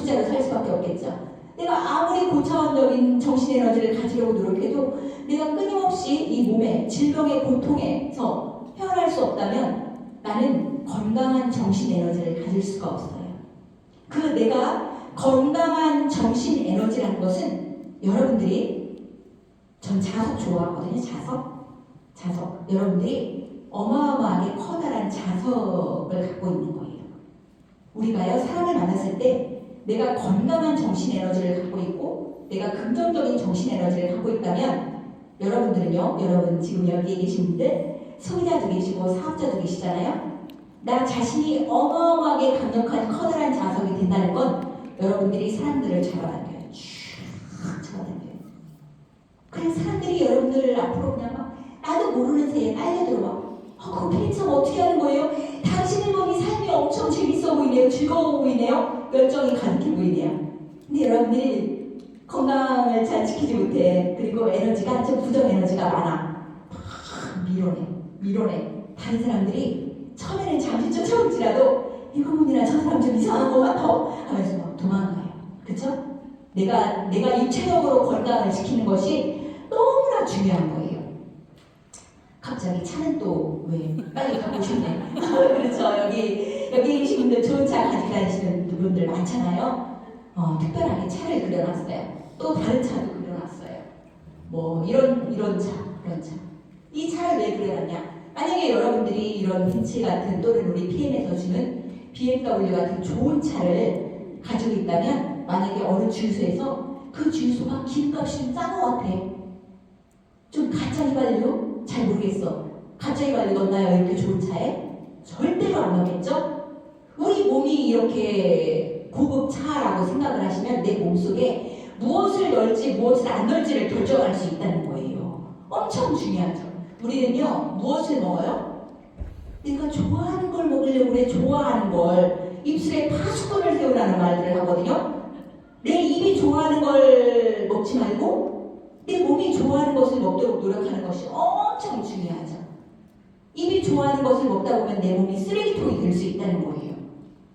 숫자로 살 수밖에 없겠죠. 내가 아무리 고차원적인 정신 에너지를 가지려고 노력해도 내가 끊임없이 이 몸의 질병의 고통에서 헤어날 수 없다면 나는 건강한 정신 에너지를 가질 수가 없어요. 그 내가 건강한 정신 에너지라는 것은 여러분들이 전 자석 좋아하거든요. 자석. 여러분들이 어마어마하게 커다란 자석을 갖고 있는 거예요. 우리가요, 사람을 만났을 때 내가 건강한 정신 에너지를 갖고 있고 내가 긍정적인 정신 에너지를 갖고 있다면 여러분들은요, 여러분 지금 여기에 계신 분들 소비자도 계시고 사업자도 계시잖아요. 나 자신이 어마어마하게 강력한 커다란 자석이 된다는 건 여러분들이 사람들을 잡아당겨요. 쭉 잡아당겨요. 그냥 사람들이 여러분들 앞으로 그냥 막 나도 모르는 새에 빨려들어와. 그 피임사가 어떻게 하는 거예요? 당신의 몸이 삶이 엄청 재밌어 보이네요. 즐거워 보이네요. 열정이 가득해 보이네요. 근데 여러분들이 건강을 잘 지키지 못해. 그리고 에너지가 좀 부정 에너지가 많아. 밀어내. 다른 사람들이 처음에는 잠시 쫓아올지라도 이거문이나 저 사람 좀 이상한 것 같아 하면서 막 도망가요. 그쵸? 내가 육체적으로 건강을 지키는 것이 너무나 중요한 거예요. 갑자기 차는 또 왜 빨리 가고 싶네. 그렇죠. 여기 계신 분들 좋은 차 가지고 다니시는 분들 많잖아요. 특별하게 차를 그려놨어요. 또 다른 차도 그려놨어요. 뭐 이런 차, 그런 차. 이 차를 왜 그려놨냐? 만약에 여러분들이 이런 벤츠 같은 또는 우리 PM에서 주는 BMW 같은 좋은 차를 가지고 있다면 만약에 어느 주유소에서 그 주유소가 기름값이 좀 싼 것 같아. 좀 가짜 휘발유? 잘 모르겠어. 가짜 휘발유 넣나요? 이렇게 좋은 차에? 절대로 안 넣겠죠? 우리 몸이 이렇게 고급 차라고 생각을 하시면 내 몸속에 무엇을 넣을지 무엇을 안 넣을지를 결정할 수 있다는 거예요. 엄청 중요하죠. 우리는요, 무엇을 먹어요? 내가 좋아하는 걸 먹으려고 그래. 좋아하는 걸. 입술에 파수꾼을 세우라는 말들을 하거든요. 내 입이 좋아하는 걸 먹지 말고 내 몸이 좋아하는 것을 먹도록 노력하는 것이 엄청 중요하죠. 입이 좋아하는 것을 먹다 보면 내 몸이 쓰레기통이 될 수 있다는 거예요.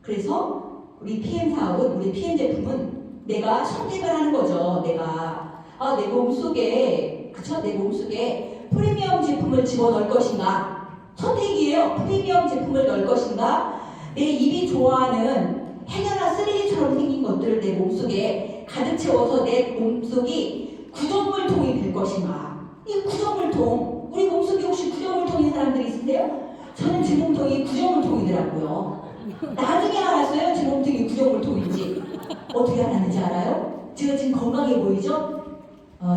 그래서 우리 PM 사업은, 우리 PM 제품은 내가 선택을 하는 거죠. 내가 내 몸속에, 그쵸? 내 몸속에 프리미엄 제품을 집어넣을 것인가? 선택이에요. 프리미엄 제품을 넣을 것인가? 내 입이 좋아하는 행여나 쓰레기처럼 생긴 것들을 내 몸속에 가득 채워서 내 몸속이 구정물통이 될 것인가? 이 구정물통, 우리 몸속에 혹시 구정물통인 사람들이 있으세요? 저는 제 몸통이 구정물통이더라고요. 나중에 알았어요. 제 몸통이 구정물통인지. 어떻게 알았는지 알아요? 제가 지금 건강해 보이죠?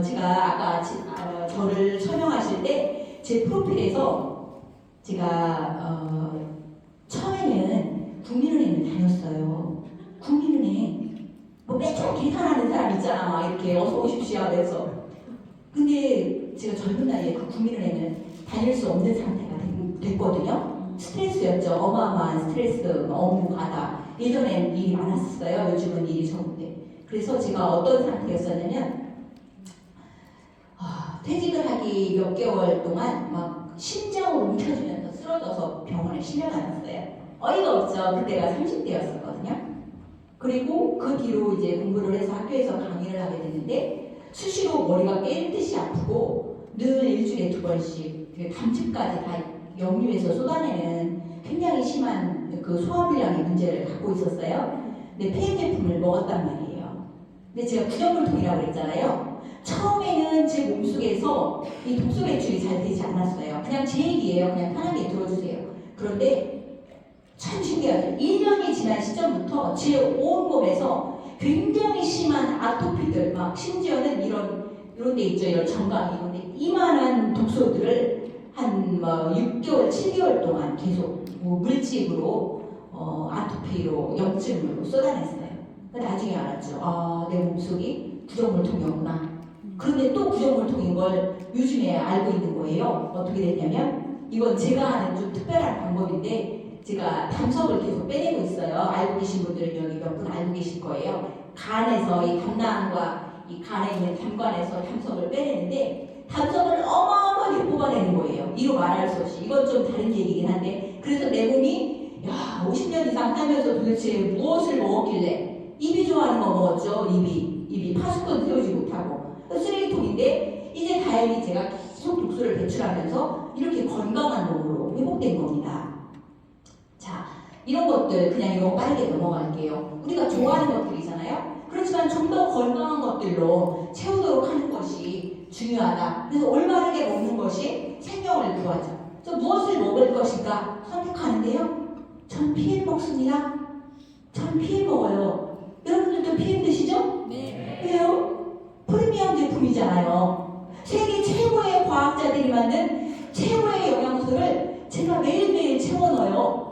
제가 아까 저를 설명하실 때 제 프로필에서 제가 처음에는 국민은행을 다녔어요. 국민은행 뭐 매번 계산하는 사람 있잖아. 막 이렇게 어서 오십시오 하면서. 근데 제가 젊은 나이에 그 국민은행은 다닐 수 없는 상태가 됐거든요. 스트레스였죠. 어마어마한 스트레스, 업무 가다. 예전엔 일이 많았어요. 요즘은 일이 적은데. 그래서 제가 어떤 상태였었냐면 퇴직을 하기 몇 개월 동안 막 심장을 움켜쥐면서 쓰러져서 병원에 실려다녔어요. 어이가 없죠. 그때가 30대였었거든요. 그리고 그 뒤로 이제 공부를 해서 학교에서 강의를 하게 됐는데 수시로 머리가 깨는 듯이 아프고 늘 일주일에 2번씩 담즙까지 다 역류해서 쏟아내는 굉장히 심한 그 소화불량의 문제를 갖고 있었어요. 근데 폐인 제품을 먹었단 말이에요. 근데 제가 구정물통이라고 그랬잖아요. 처음에는 제 몸속에서 이 독소 배출이 잘 되지 않았어요. 그냥 제 얘기예요. 그냥 편하게 들어주세요. 그런데 참 신기하죠. 1년이 지난 시점부터 제 온몸에서 굉장히 심한 아토피들, 막 심지어는 이런 데 있죠. 이런 정강 이런 데 이만한 독소들을 한 6개월, 7개월 동안 계속 물집으로 아토피로 염증으로 쏟아냈어요. 나중에 알았죠. 내 몸속이 구정물통이었구나. 그런데 또 구정물통인 걸 요즘에 알고 있는 거예요. 어떻게 됐냐면 이건 제가 하는 좀 특별한 방법인데 제가 담석을 계속 빼내고 있어요. 알고 계신 분들은 여기 몇 분 알고 계실 거예요. 간에서 이 담낭과 이 간에 있는 담관에서 담석을 빼내는데 담석을 어마어마하게 뽑아내는 거예요. 이로 말할 수 없이. 이건 좀 다른 얘기긴 한데 그래서 내 몸이 50년 이상 살면서 도대체 무엇을 먹었길래 입이 좋아하는 거 먹었죠. 입이 파수꾼 세우지 못하고 쓰레기통인데 이제 다행히 제가 계속 독소를 배출하면서 이렇게 건강한 몸으로 회복된 겁니다. 자, 이런 것들 그냥 이거 빠르게 넘어갈게요. 우리가 좋아하는 것들이잖아요. 그렇지만 좀 더 건강한 것들로 채우도록 하는 것이 중요하다. 그래서 올바르게 먹는 것이 생명을 구하죠. 저 무엇을 먹을 것인가 선택하는데요. 전 PM 먹습니다. 전 PM 먹어요. 여러분들도 PM 드시죠? 네. 왜요? 프리미엄 제품이잖아요. 세계 최고의 과학자들이 만든 최고의 영양소를 제가 매일매일 채워 넣어요.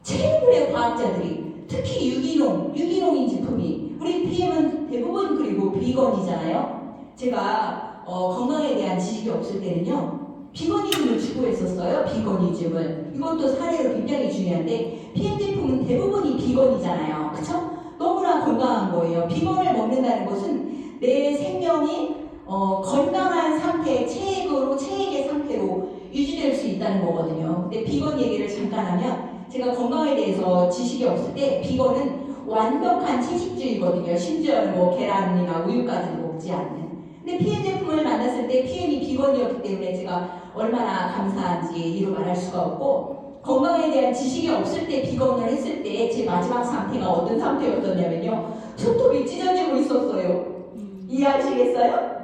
최고의 과학자들이, 특히 유기농인 제품이, 우리 PM은 대부분 그리고 비건이잖아요. 제가 건강에 대한 지식이 없을 때는요, 비건이즘을 추구했었어요. 비건이즘을. 이것도 사례로 굉장히 중요한데, PM 제품은 대부분이 비건이잖아요. 그쵸? 너무나 건강한 거예요. 비건을 먹는다는 것은 내 생명이 건강한 상태, 최악의 상태로 유지될 수 있다는 거거든요. 근데 비건 얘기를 잠깐 하면, 제가 건강에 대해서 지식이 없을 때 비건은 완벽한 채식주의거든요. 심지어는 뭐 계란이나 우유까지도 먹지 않는. 근데 PM 제품을 만났을 때 PM이 비건이었기 때문에 제가 얼마나 감사한지 이루 말할 수가 없고, 건강에 대한 지식이 없을 때 비건을 했을 때 제 마지막 상태가 어떤 상태였었냐면요, 손톱이 찢어지고 있었어요. 이해하시겠어요?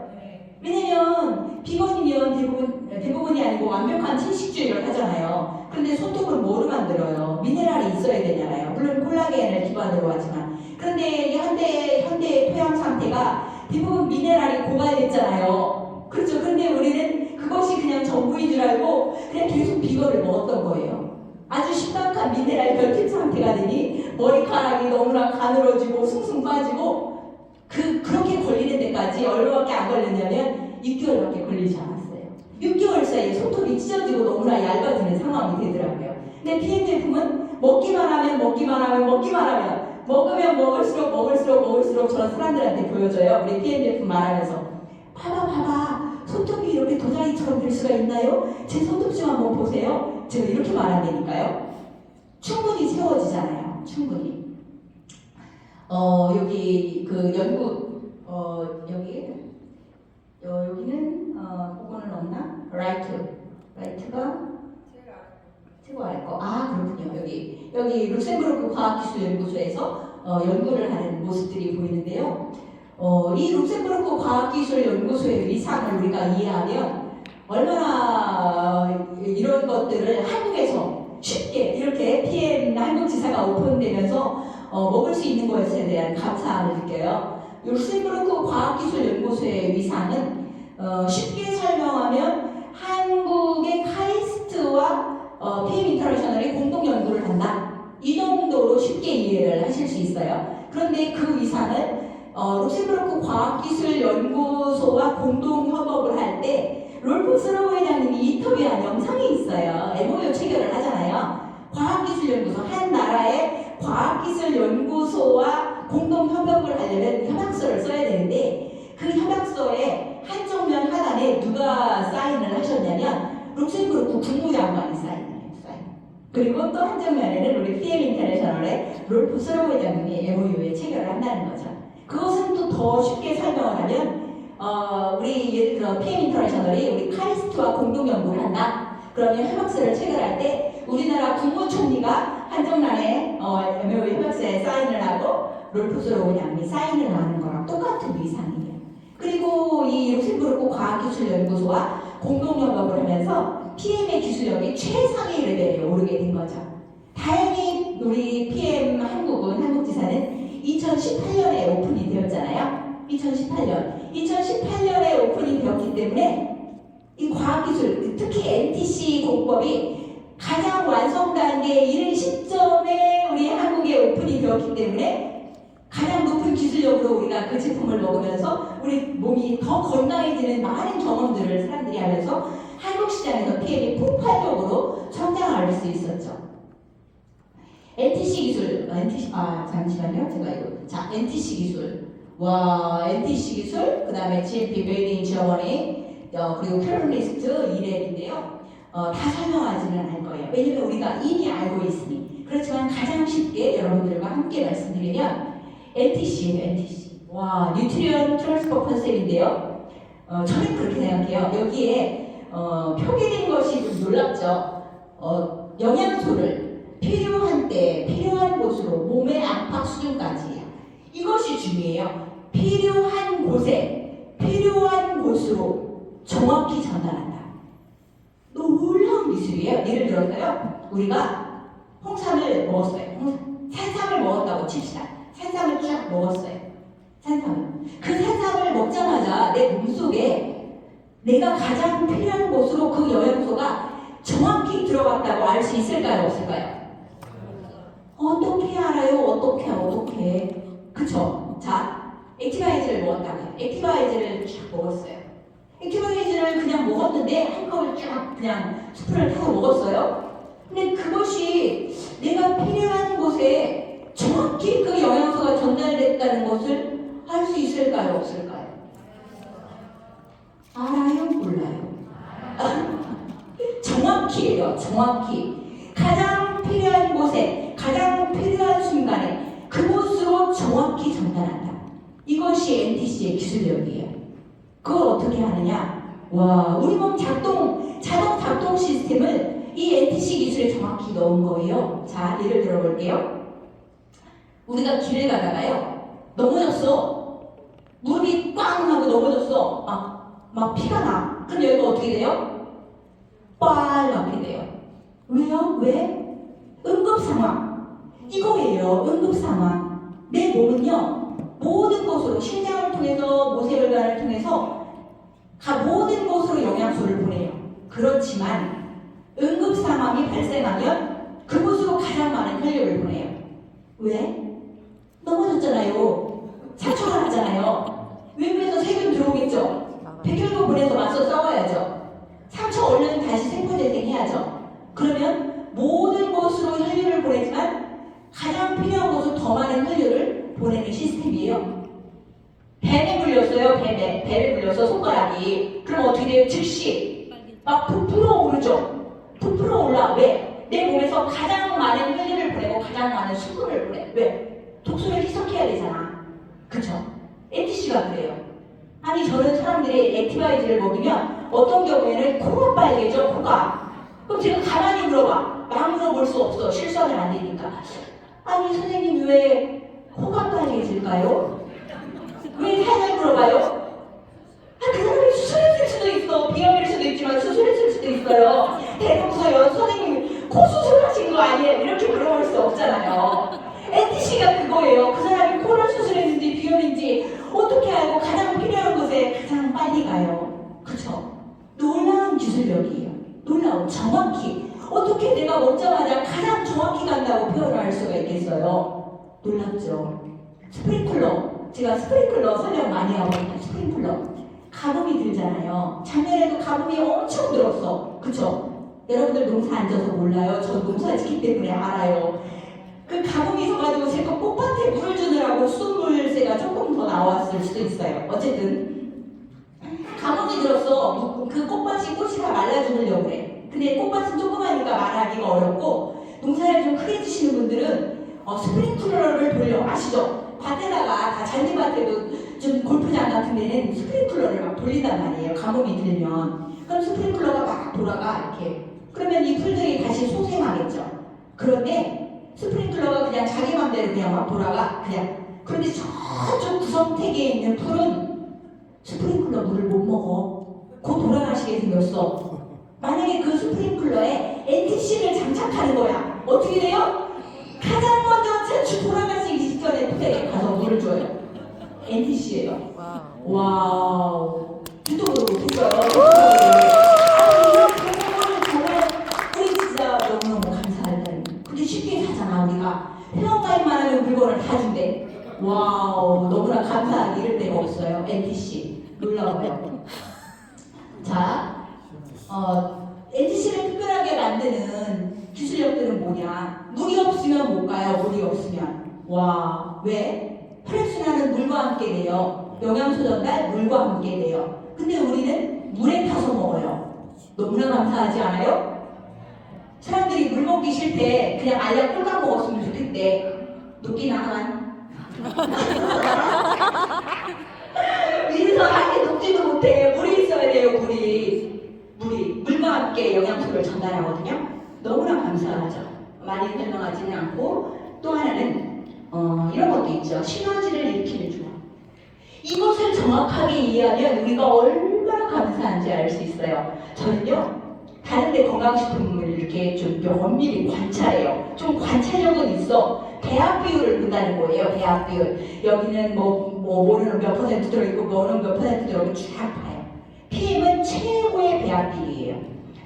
왜냐면 비건이면 대부분이 아니고 완벽한 채식주의를 하잖아요. 그런데 손톱은 뭐로 만들어요? 미네랄이 있어야 되잖아요. 물론 콜라겐을 기반으로 하지만. 그런데 이 현대의 토양 상태가 대부분 미네랄이 고갈됐잖아요. 그렇죠. 근데 우리는 그것이 그냥 전부인 줄 알고 그냥 계속 비건을 먹었던 거예요. 아주 심각한 미네랄 결핍 상태가 되니 머리카락이 너무나 가늘어지고 숭숭 빠지고, 그렇게 걸리는 데까지 얼마밖에 안 걸렸냐면 6개월밖에 걸리지 않았어요. 6개월 사이에 손톱이 찢어지고 너무나 얇아지는 상황이 되더라고요. 근데 PM 제품은 먹기만 하면 먹으면 먹을수록 저런 사람들한테 보여줘요. 우리 PM 제품 말하면서 봐봐 손톱이 이렇게 도자기처럼 될 수가 있나요? 제 손톱 좀 한번 보세요. 제가 이렇게 말한다니까요. 충분히 세워지잖아요. 충분히. 여기 그 여기는 그거는 없나? 라이트가 최고 아래 거. 그렇군요. 여기 룩셈부르크 과학기술연구소에서 연구를 하는 모습들이 보이는데요. 이 룩셈부르크 과학기술연구소의 위상을 우리가 이해하면 얼마나 이런 것들을 한국에서 쉽게 이렇게 PM 한국지사가 오픈되면서 먹을 수 있는 것에 대한 감사함을 느껴요. 룩셈부르크 과학기술연구소의 위상은 쉽게 설명하면 한국의 카이스트와 PM 인터내셔널이 공동 연구를 한다. 이 정도로 쉽게 이해를 하실 수 있어요. 그런데 그 위상은 룩셈부르크 과학기술연구소와 공동 협업을 할 때 롤프 스로우 회장님이 인터뷰한 영상이 있어요. MOU 체결을 하잖아요. 과학기술연구소, 한 나라의 과학기술연구소와 공동 협업을 하려면 협약서를 써야 되는데, 그 협약서의 한쪽면 하단에 누가 사인을 하셨냐면 룩셈부르크 국무장관이 사인. 그리고 또 한쪽면에는 우리 PM 인터내셔널의 롤프 스로우 회장님이 MOU에 체결을 한다는 거죠. 그것은 또 더 쉽게 설명을 하면 우리 예를 들어 PM 인터내셔널이 우리 카이스트와 공동 연구를 한다. 그러면 협약서를 체결할 때 우리나라 국무총리가 한정란에 MOU 협약서에 사인을 하고 롤프 스로우 회장님이 사인을 하는 거랑 똑같은 위상이에요. 그리고 이 룩셈부르크 과학기술연구소와 공동 협업을 하면서 PM의 기술력이 최상의 레벨에 오르게 된 거죠. 다행히 우리 PM 한국지사는 2018년에 오픈이 되었잖아요. 2018년에 오픈이 되었기 때문에 이 과학기술, 특히 NTC 공법이 가장 완성 단계에 이른 시점에 우리 한국에 오픈이 되었기 때문에 가장 높은 기술력으로 우리가 그 제품을 먹으면서 우리 몸이 더 건강해지는 많은 경험들을 사람들이 하면서 한국 시장에서 PM이 폭발적으로 성장할 수 있었죠. NTC 기술, 잠시만요. NTC 기술. NTC 기술, 그 다음에 GMP 메이드 인 저머니, 그리고 캐롤리스트 2랩인데요. 다 설명하지는 않을 거예요. 왜냐면 우리가 이미 알고 있으니. 그렇지만 가장 쉽게 여러분들과 함께 말씀드리면, NTC예요, NTC. 와, 뉴트리언 트랜스퍼 컨셉인데요. 저는 그렇게 생각해요. 여기에 표기된 것이 좀 놀랍죠. 영양소를 필요한 때, 필요한 곳으로 몸의 안팎 수준까지 이것이 중요해요. 필요한 곳에, 필요한 곳으로 정확히 전달한다. 놀라운 기술이에요. 예를 들어서요, 우리가 홍삼을 먹었어요. 산삼을 먹었다고 칩시다. 산삼을 쫙 먹었어요. 그 산삼을 먹자마자 내 몸속에 내가 가장 필요한 곳으로 그 영양소가 정확히 들어갔다고 알 수 있을까요? 없을까요? 어떻게 알아요? 어떻게. 그쵸? 자, 액티바이저를 먹었다고요. 액티바이저를 쫙 먹었어요. 액티바이저를 그냥 먹었는데 한꺼번에 쫙 그냥 스프를 타서 먹었어요. 근데 그것이 내가 필요한 곳에 정확히 그 영양소가 전달됐다는 것을 할 수 있을까요? 없을까요? 알아요? 몰라요? 정확히예요. 정확히. 가장 필요한 곳에, 가장 필요한 순간에 그곳으로 정확히 전달한다. 이것이 NTC의 기술력이에요. 그걸 어떻게 하느냐? 와, 우리 몸 자동 작동 시스템을 이 NTC 기술에 정확히 넣은 거예요. 자, 예를 들어볼게요. 우리가 길을 가다가요, 넘어졌어. 무릎이 꽝 하고 넘어졌어. 막 피가 나. 그럼 여기가 어떻게 돼요? 빨갛게 돼요. 왜요? 왜? 응급상황. 이거예요. 응급상황. 내 몸은요, 모든 곳으로, 심장을 통해서, 모세혈관을 통해서 모든 곳으로 영양소를 보내요. 그렇지만 응급상황이 발생하면 그곳으로 가장 많은 혈류를 보내요. 왜? 넘어졌잖아요. 상처가 났잖아요. 외부에서 세균 들어오겠죠. 백혈구 보내서 맞서 싸워야죠. 상처 얼른 다시 세포재생해야죠. 그러면 모든 곳으로 혈류를 보내지만 가장 필요한 곳으로 더 많은 혈류를 보내는 시스템이에요. 뱀에 물렸어요. 뱀에 물려서 손가락이. 그럼 어떻게 돼요? 즉시 막 부풀어 오르죠. 부풀어 올라. 왜? 내 몸에서 가장 많은 혈류를 보내고 가장 많은 수분을 보내. 왜? 독소를 희석해야 되잖아. 그쵸? NTC가 그래요. 아니, 저는 사람들이 액티바이즈를 먹이면 어떤 경우에는 코가 빨개져, 코가. 그럼 제가 가만히 물어봐. 막 물어볼 수 없어. 실수하면 안 되니까. 아니, 선생님 왜 코가 빨개질까요? 왜 살살 물어봐요? 그 사람이 수술했을 수도 있어. 비염일 수도 있지만 수술했을 수도 있어요. 대동서요. 선생님 코 수술하신 거 아니에요? 이렇게 물어볼 수 없잖아요. NTC가 그거예요. 그 사람이 코를 수술했는지 비염인지 어떻게 알고 가장 필요한 곳에 가장 빨리 가요. 그쵸? 놀라운 기술력이에요. 놀라운, 정확히. 어떻게 내가 먹자마자 가장 정확히 간다고 표현을 할 수가 있겠어요? 놀랍죠? 스프링클러. 제가 스프링클러 설명 많이 하고 있는 스프링클러. 가뭄이 들잖아요. 작년에도 가뭄이 엄청 들었어. 그쵸? 여러분들 농사 안 져서 몰라요. 저 농사 짓기 때문에 알아요. 그 가뭄이 있어가지고 제가 꽃밭에 물을 주느라고 수돗물새가 조금 더 나왔을 수도 있어요. 어쨌든 가뭄이 들었어. 그 꽃밭이 꽃이 다 말라 죽으려고 그래. 근데 꽃밭은 조그마니까 말하기가 어렵고, 농사를 좀 크게 지시는 분들은 스프링클러를 돌려. 아시죠? 밭에다가 다 잔디밭에도 좀 골프장 같은 데는 스프링클러를 막 돌린단 말이에요. 가뭄이 들면. 그럼 스프링클러가 막 돌아가 이렇게. 그러면 이 풀들이 다시 소생하겠죠. 그런데 스프링클러가 그냥 자기 맘대로 그냥 막 돌아가. 그냥. 그런데 저쪽 구성택에 있는 풀은 스프링클러 물을 못 먹어. 곧 돌아가시게 생겼어. 만약에 그 스프링클러에 NTC를 장착하는 거야. 어떻게 돼요? 가장 먼저 제출 돌아가시기 직전에 풀에 가서 물을 줘요. NTC예요. 와우. 듣도 보도 못했어요. 정말 우리 진짜 너무너무 감사하다니. 근데 쉽게 사잖아. 우리가 회원가입만 하면 물건을 다 준대. 와우, 너무나 감사하기 이럴 데가 없어요. NTC 놀라워요. 자, NTC를 특별하게 만드는 기술력들은 뭐냐? 물이 없으면 못 가요. 물이 없으면. 와, 왜? 혈액순환은 물과 함께 돼요. 영양소 전달 물과 함께 돼요. 근데 우리는 물에 타서 먹어요. 너무나 감사하지 않아요? 사람들이 물 먹기 싫대. 그냥 알약 꿀꺽 먹었으면 좋겠대. 높긴 하만. 위에서 하게 녹지도 못해. 물이 있어야 돼요, 물과 함께 영양소를 전달하거든요. 너무나 감사하죠. 많이 설명하지는 않고, 또 하나는 이런 것도 있죠. 시너지를 일으키는 중. 이것을 정확하게 이해하면 우리가 얼마나 감사한지 알 수 있어요. 저는요, 다른데 건강식품을 이렇게 좀 면밀히 관찰해요. 좀 관찰력은 있어. 배합 비율을 본다는 거예요. 배합 비율. 여기는 뭐는 몇 퍼센트 들어있고 뭐는 몇 퍼센트 들어있고 쫙 봐요. PM은 최고의 배합 비율이에요.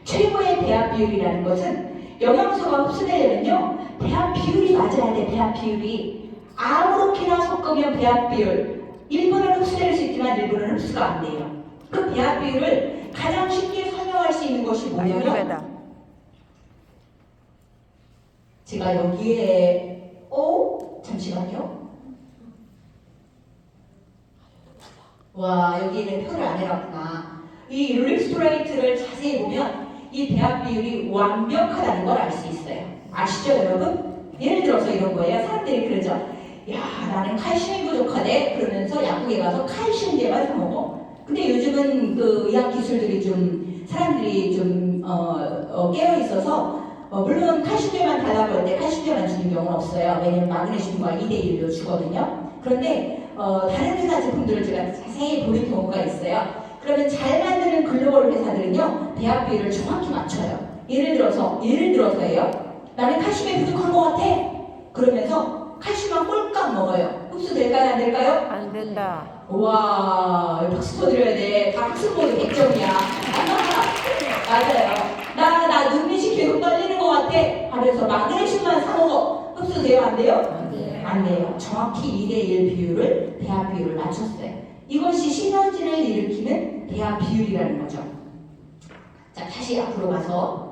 최고의 배합 비율이라는 것은 영양소가 흡수되려면요, 배합 비율이 맞아야 돼. 배합 비율이 아무렇게나 섞으면 배합 비율 일부는 흡수될 수 있지만 일부는 흡수가 안 돼요. 그 배합 비율을 가장 쉽게 설명할 수 있는 것이 뭐냐면, 제가 여기에 잠시만요. 와, 여기는 표를 안 해놨구나. 이 리스토레이트를 자세히 보면 이 배합 비율이 완벽하다는 걸 알 수 있어요. 아시죠, 여러분? 예를 들어서 이런 거예요. 사람들이 그러죠. 야, 나는 칼슘이 부족하대. 그러면서 약국에 가서 칼슘제만 사 먹어. 근데 요즘은 그 의학 기술들이 좀 사람들이 좀 깨어 있어서 물론 칼슘제만 달라고 할 때 칼슘제만 주는 경우는 없어요. 왜냐면 마그네슘과 2대1로 주거든요. 그런데 다른 회사 제품들을 제가 자세히 보는 경우가 있어요. 그러면 잘 만드는 글로벌 회사들은요, 배합 비율을 정확히 맞춰요. 예를 들어서예요. 나는 칼슘이 부족한 것 같아. 그러면서 칼슘만 꼴깍 먹어요. 흡수될까요? 안 될까요? 안 된다. 와, 박수 쳐드려야 돼. 다 학습보드 100점이야. 맞아요. 나 눈밑이 계속 떨리는 것 같아. 하면서 마그네슘만 사 먹어. 흡수돼요? 안 돼요? 안 돼요. 정확히 2대1 비율을, 배합 비율을 맞췄어요. 이것이 시너지를 일으키는 배합 비율이라는 거죠. 자, 다시 앞으로 가서.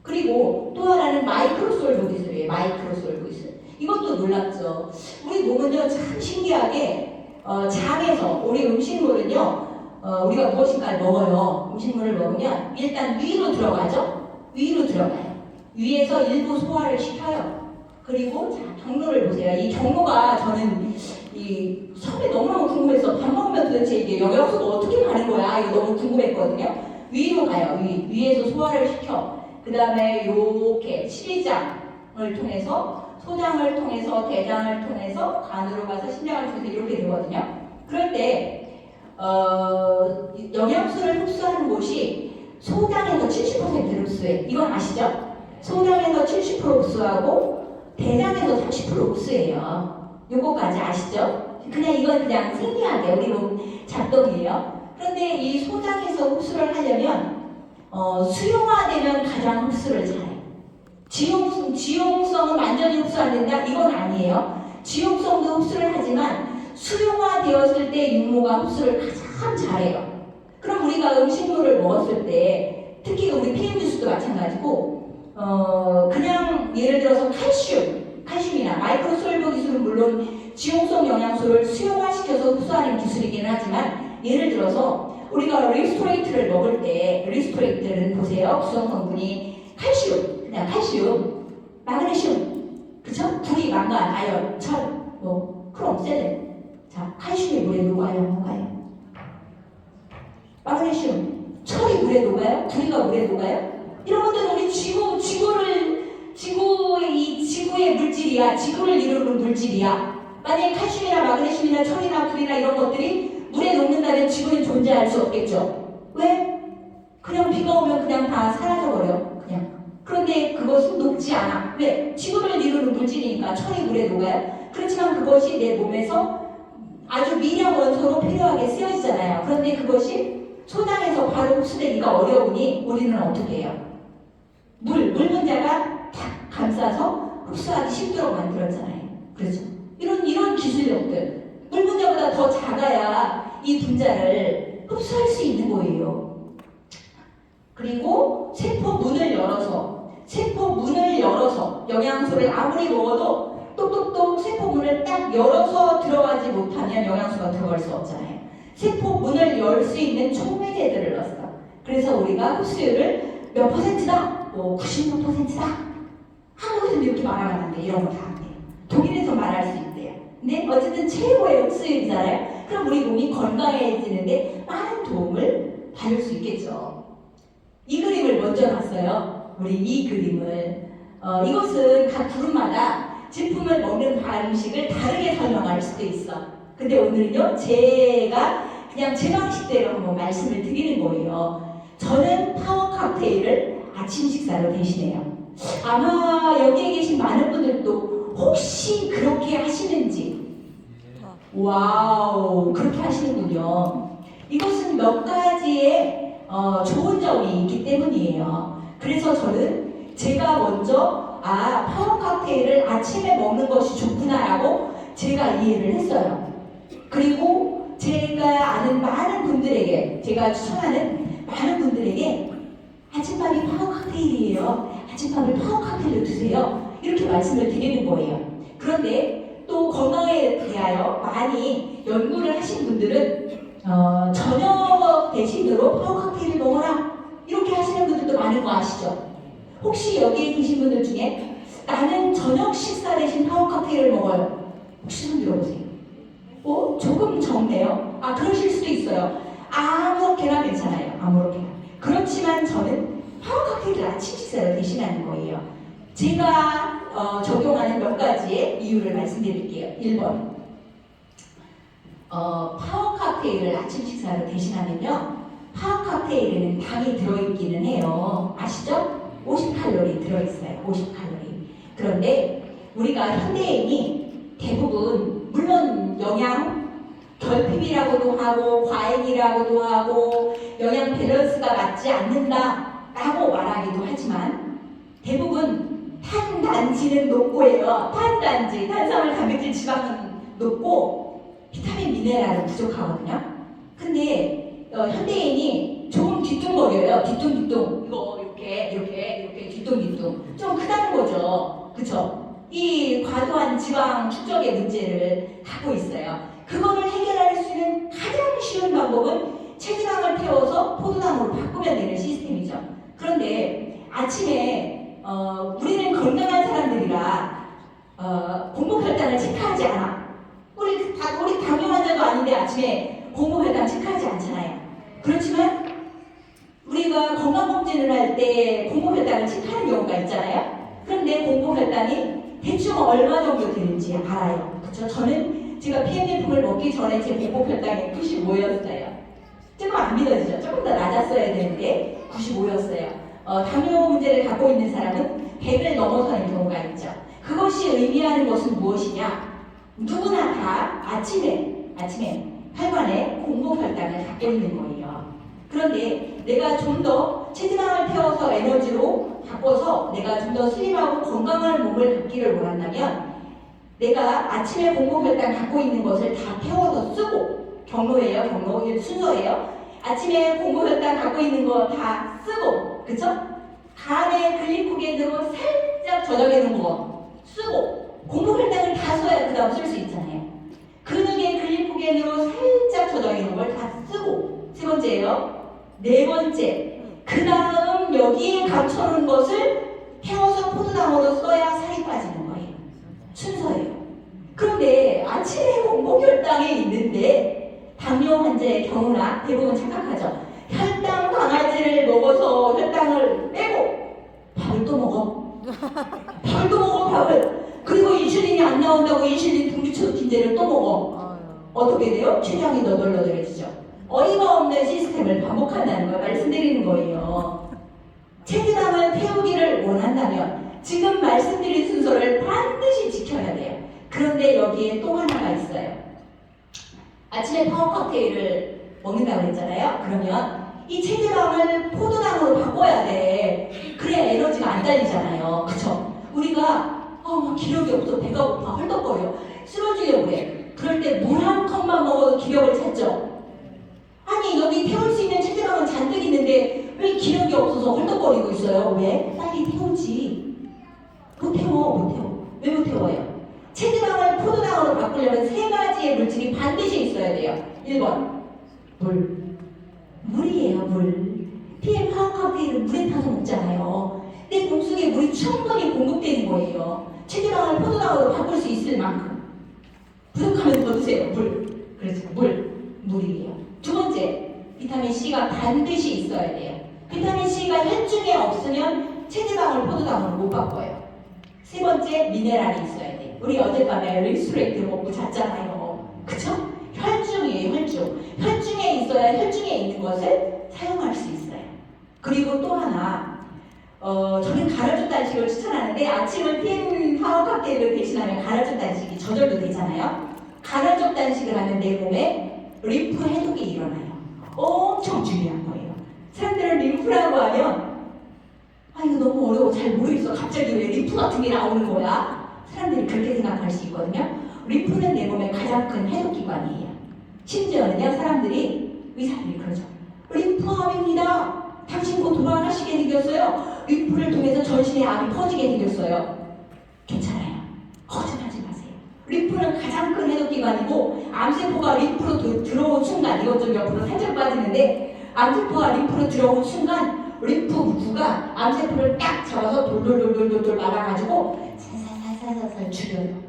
그리고 또 하나는 마이크로솔브 기술이에요. 마이크로솔브 기술. 이것도 놀랍죠. 우리 몸은요, 참 신기하게 장에서 우리 음식물은요, 우리가 무엇인가를 먹어요. 음식물을 먹으면 일단 위로 들어가죠. 위로 들어가요. 위에서 일부 소화를 시켜요. 그리고 자, 경로를 보세요. 이 경로가 저는 이 처음에 너무너무 궁금해서 밥 먹으면 도대체 이게 영양소가 어떻게 가는 거야? 이거 너무 궁금했거든요. 위로 가요. 위에서 소화를 시켜. 그 다음에 이렇게 치장을 통해서, 소장을 통해서, 대장을 통해서, 간으로 가서 신장을 통해서 이렇게 되거든요. 그럴 때 영양소를 흡수하는 곳이 소장에서 70%를 흡수해. 이건 아시죠? 소장에서 70% 흡수하고 대장에서 30% 흡수해요. 요거까지 아시죠? 이건 그냥 생리하게 우리 몸 작동이에요. 그런데 이 소장에서 흡수를 하려면 수용화되면 가장 흡수를 잘해요. 지용성은 완전히 흡수 안 된다? 이건 아니에요. 지용성도 흡수를 하지만 수용화되었을 때 육모가 흡수를 가장 잘해요. 그럼 우리가 음식물을 먹었을 때, 특히 우리 PM 주스도 마찬가지고, 그냥 예를 들어서 칼슘이나 마이크로솔브 기술은 물론 지용성 영양소를 수용화시켜서 흡수하는 기술이긴 하지만, 예를 들어서 우리가 리스토레이트를 먹을 때, 리스토레이트는 보세요. 구성 성분이 그냥 칼슘, 마그네슘, 그쵸? 구리, 망간, 아연, 철, 크롬, 셀렌. 자, 칼슘이 물에 녹아요, 안 녹아요? 마그네슘, 철이 물에 녹아요? 구리가 물에 녹아요? 이런 것들은 우리 지구의 물질이야. 지구를 이루는 물질이야. 만약에 칼슘이나 마그네슘이나 철이나 구리나 이런 것들이 물에 녹는다면 지구는 존재할 수 없겠죠. 왜? 그냥 비가 오면 그냥 다 사라져버려. 그냥. 그런데 그것은 녹지 않아. 왜? 지구를 이루는 물질이니까 철이 물에 녹아요. 그렇지만 그것이 내 몸에서 아주 미량 원소로 필요하게 쓰여지잖아요. 그런데 그것이 소장에서 바로 흡수되기가 어려우니 우리는 어떻게 해요? 물 분자가 탁 감싸서 흡수하기 쉽도록 만들었잖아요. 그렇죠? 이런 기술력들. 물 분자보다 더 작아야 이 분자를 흡수할 수 있는 거예요. 그리고 세포 문을 열어서 영양소를 아무리 먹어도 똑똑똑 세포 문을 딱 열어서 들어가지 못하면 영양소가 들어갈 수 없잖아요. 세포 문을 열 수 있는 촉매제들을 넣었어. 그래서 우리가 흡수율을 몇 %다? 96%다? 한국에서는 이렇게 말하면 안 돼. 이런 거 다 안 돼요. 독일에서 말할 수 있대요. 근데 어쨌든 최고의 흡수율이잖아요. 그럼 우리 몸이 건강해지는데 많은 도움을 받을 수 있겠죠. 이 그림을 먼저 봤어요. 우리 이 그림을. 이것은 각 그룹마다 제품을 먹는 방식을 다르게 설명할 수도 있어. 근데 오늘은요, 제가 그냥 제 방식대로 한번 말씀을 드리는 거예요. 저는 파워 칵테일을 아침 식사로 대신해요. 아마 여기에 계신 많은 분들도 혹시 그렇게 하시는지. 와우, 그렇게 하시는군요. 이것은 몇 가지의 좋은 점이 있기 때문이에요. 그래서 저는 제가 먼저 파워 칵테일을 아침에 먹는 것이 좋구나라고 제가 이해를 했어요. 그리고 제가 아는 많은 분들에게, 제가 추천하는 많은 분들에게 아침밥이 파워 칵테일이에요. 아침밥을 파워 칵테일로 드세요. 이렇게 말씀을 드리는 거예요. 그런데 또 건강에 대하여 많이 연구를 하신 분들은 저녁 대신으로 파워 칵테일을 먹어라 이렇게 하시는 분들도 많은 거 아시죠? 혹시 여기에 계신 분들 중에 나는 저녁 식사 대신 파워 칵테일을 먹어요. 혹시 손 들어보세요. 조금 적네요. 그러실 수도 있어요. 아무렇게나 괜찮아요. 아무렇게나. 그렇지만 저는 파워 칵테일을 아침 식사로 대신하는 거예요. 제가 적용하는 몇 가지의 이유를 말씀드릴게요. 1번. 파워 칵테일을 아침 식사로 대신하면요. 파워 칵테일에는 당이 들어있기는 해요. 아시죠? 50칼로리 들어있어요. 50칼로리. 그런데 우리가 현대인이 대부분 물론 영양 결핍이라고도 하고 과잉이라고도 하고 영양 밸런스가 맞지 않는다라고 말하기도 하지만 대부분 탄단지는 높고요. 탄단지, 탄수화물, 단백질, 지방은 높고 비타민, 미네랄은 부족하거든요. 근데 현대인이 조금 뒤뚱거려요. 뒤뚱뒤뚱 이거 이렇게 뒤뚱뒤뚱 좀 크다는 거죠. 그쵸? 이 과도한 지방 축적의 문제를 갖고 있어요. 그거를 해결할 수 있는 가장 쉬운 방법은 체지방을 태워서 포도당으로 바꾸면 되는 시스템이죠. 그런데 아침에 우리는 건강한 사람들이라 공복혈당을 체크하지 않아. 우리 당뇨 환자도 아닌데 아침에 공복혈당 체크하지 않잖아요. 그렇지만 우리가 건강검진을 할 때 공복혈당을 체크하는 경우가 있잖아요. 그런데 공복혈당이 대충 얼마 정도 되는지 알아요. 그렇죠? 저는 제가 PMF를 먹기 전에 제 공복혈당이 95였어요. 조금 안 믿어지죠? 조금 더 낮았어야 되는데 95였어요. 당뇨 문제를 갖고 있는 사람은 100을 넘어서는 경우가 있죠. 그것이 의미하는 것은 무엇이냐? 누구나 다 아침에 혈관에 공복혈당을 갖고 있는 거예요. 그런데 내가 좀 더 체지방을 태워서 에너지로 바꿔서 내가 좀 더 슬림하고 건강한 몸을 갖기를 원한다면 내가 아침에 공복혈당 갖고 있는 것을 다 태워서 쓰고 경로 순서예요. 아침에 공복혈당 갖고 있는 거 다 쓰고 그쵸? 간에 글리코겐으로 살짝 저장해 놓은 거 쓰고 공복혈당을 다 써야 그 다음 쓸 수 있잖아요. 근육의 글리코겐으로 살짝 저장해 놓은 걸 다 쓰고 세 번째예요. 네 번째 그 다음 여기에 감춰놓은 것을 태워서 포도당으로 써야 살이 빠지는 거예요. 순서예요. 그런데 아침에 공복혈당에 있는데 당뇨 환자의 경우나 대부분 착각하죠. 혈당 강아지를 먹어서 혈당을 빼고 밥을 또 먹어. 밥을. 그리고 인슐린이 안 나온다고 인슐린 분비초틴제를 또 먹어. 어떻게 돼요? 췌장이 너덜너덜해지죠. 어이가 없는 시스템을 반복한다는 걸 말씀드리는 거예요. 체지방을 태우기를 원한다면 지금 말씀드린 순서를 반드시 지켜야 돼요. 그런데 여기에 또 하나가 있어요. 아침에 파워 칵테일을 먹는다고 했잖아요. 그러면 이 체지방을 포도당으로 바꿔야 돼. 그래야 에너지가 안 달리잖아요. 그쵸? 우리가 막 기력이 없어. 배가 고파. 헐떡거려. 쓰러지려고 그래. 그럴 때 물 한 컵만 먹어도 기력을 찾죠. 아니 여기 태울 수 있는 체지방은 잔뜩 있는데 왜 기력이 없어서 헐떡거리고 있어요? 왜? 빨리 태우지. 못 태워. 왜 못 태워요? 체지방을 포도당으로 바꾸려면 세 가지의 물질이 반드시 있어야 돼요. 1번 물이에요. 물. PM 파워 칵테일은 물에 타서 먹잖아요. 내 몸속에 물이 충분히 공급되는 거예요. 체지방을 포도당으로 바꿀 수 있을 만큼. 부족하면 더 드세요. 물. 그렇죠. 물이에요. 두 번째, 비타민 C가 반드시 있어야 돼요. 비타민 C가 혈중에 없으면 체지방을 포도당으로 못 바꿔요. 세 번째, 미네랄이 있어야 돼요. 우리 어젯밤에 리스트레이트 먹고 잤잖아요. 그쵸? 혈중이에요. 혈중에 있어야 혈중에 있는 것을 사용할 수 있어요. 그리고 또 하나, 저는 가려준 단식을 추천하는데 아침을 PM 파워 칵테일을 대신하면 가려준 단식이 저절로 되잖아요. 가려준 단식을 하면 내 몸에 림프 해독이 일어나요. 엄청 중요한 거예요. 사람들은 림프라고 하면 이거 너무 어려워 잘 모르겠어. 갑자기 왜 림프 같은 게 나오는 거야? 사람들이 그렇게 생각할 수 있거든요. 림프는 내 몸의 가장 큰 해독기관이에요. 심지어는요, 의사들이 그러죠. 림프암입니다. 당신 곧 돌아가시게 생겼어요. 림프를 통해서 전신에 암이 퍼지게 생겼어요. 괜찮아요. 걱정하지 마세요. 림프는 가장 큰 해독기관이고 암세포가 림프로 들어온 순간, 이것 좀 옆으로 살짝 빠지는데 암세포가 림프로 들어온 순간 림프구가 암세포를 딱 잡아서 돌돌돌돌돌 말아가지고 살살살살 죽여요.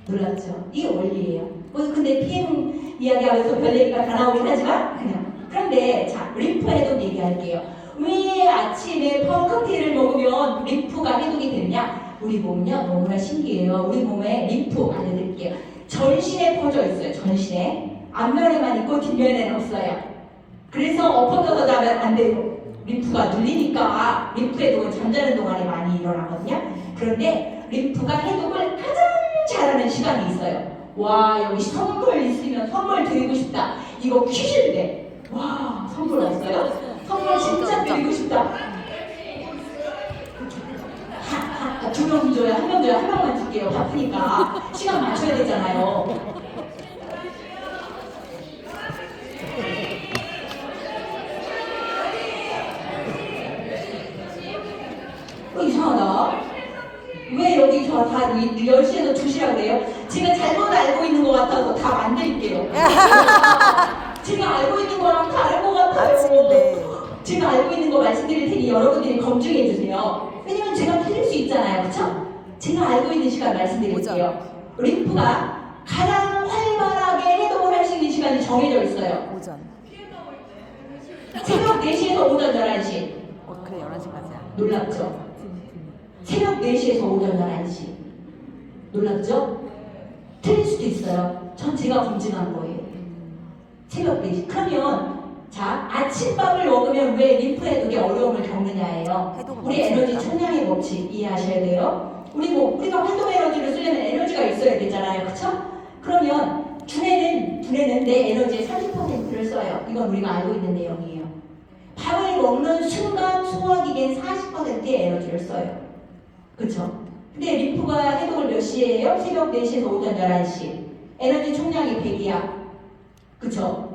놀랐죠? 이게 원리예요. 근데 PM 이야기하면서 별 얘기가 다 나오긴 하지만 그런데 자, 림프 해독 얘기할게요. 왜 아침에 파워 칵테일을 먹으면 림프가 해독이 되느냐? 우리 몸은요 너무나 신기해요. 우리 몸에 림프 알려드릴게요. 전신에 퍼져 있어요. 전신에 앞면에만 있고 뒷면에는 없어요. 그래서 엎어져서 자면 안 돼요. 림프가 눌리니까 림프 해독은 잠자는 동안에 많이 일어나거든요. 그런데 림프가 해독을 가장 잘하는 시간이 있어요. 와, 여기 선물 있으면 선물 드리고 싶다. 이거 퀴즈인데. 와, 선물 없어요? 선물 진짜 드리고 싶다. 두 명 줘요, 한 명 줘요, 한 명만 줄게요. 바쁘니까 시간 맞춰야 되잖아요. 이상하다. 왜 여기 저 다 10시에서 2시라고 그래요? 제가 잘못 알고 있는 것 같아서 다 만들게요. 제가 알고 있는 거랑 다른 것 같아요. 제가 알고 있는 거 말씀드릴 테니 여러분들이 검증해 주세요. 왜냐면 제가 틀릴 수 있잖아요. 그쵸? 제가 알고 있는 시간 말씀드릴게요. 림프가 가장 활발하게 해독을 할 수 있는 시간이 정해져 있어요. 오전. 새벽 4시에서 오전 11시. 그래, 11시까지야. 놀랍죠? 새벽 4시에서 오전 11시. 놀랍죠? 틀릴 수도 있어요. 전 제가 검증한 거예요. 새벽 4시. 그러면 자, 아침밥을 먹으면 왜 림프 해독에 어려움을 겪느냐예요. 우리 에너지 총량의 법칙 이해하셔야 돼요. 우리가 활동 에너지를 쓰려면 에너지가 있어야 되잖아요. 그쵸? 그러면 두뇌는 내 에너지의 30%를 써요. 이건 우리가 알고 있는 내용이에요. 밥을 먹는 순간 소화기계는 40%의 에너지를 써요. 그쵸? 근데 림프가 해독을 몇 시에 해요? 새벽 4시에서 오전 11시. 에너지 총량이 100이야. 그쵸?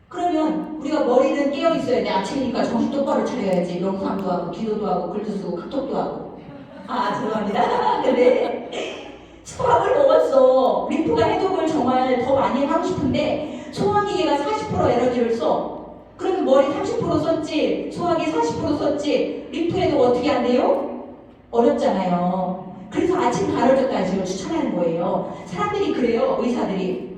그러면 우리가 머리는 깨어 있어야 돼. 아침이니까 정신 똑바로 차려야지. 명상도 하고, 기도도 하고, 글도 쓰고, 카톡도 하고. 죄송합니다. 근데 밥을 먹었어. 림프가 해독을 정말 더 많이 하고 싶은데 소화기계가 40% 에너지를 써. 그러면 머리 30% 썼지, 소화기 40% 썼지, 림프 해독 어떻게 안 돼요? 어렵잖아요. 그래서 아침 가려졌다식을 추천하는 거예요. 사람들이 그래요. 의사들이.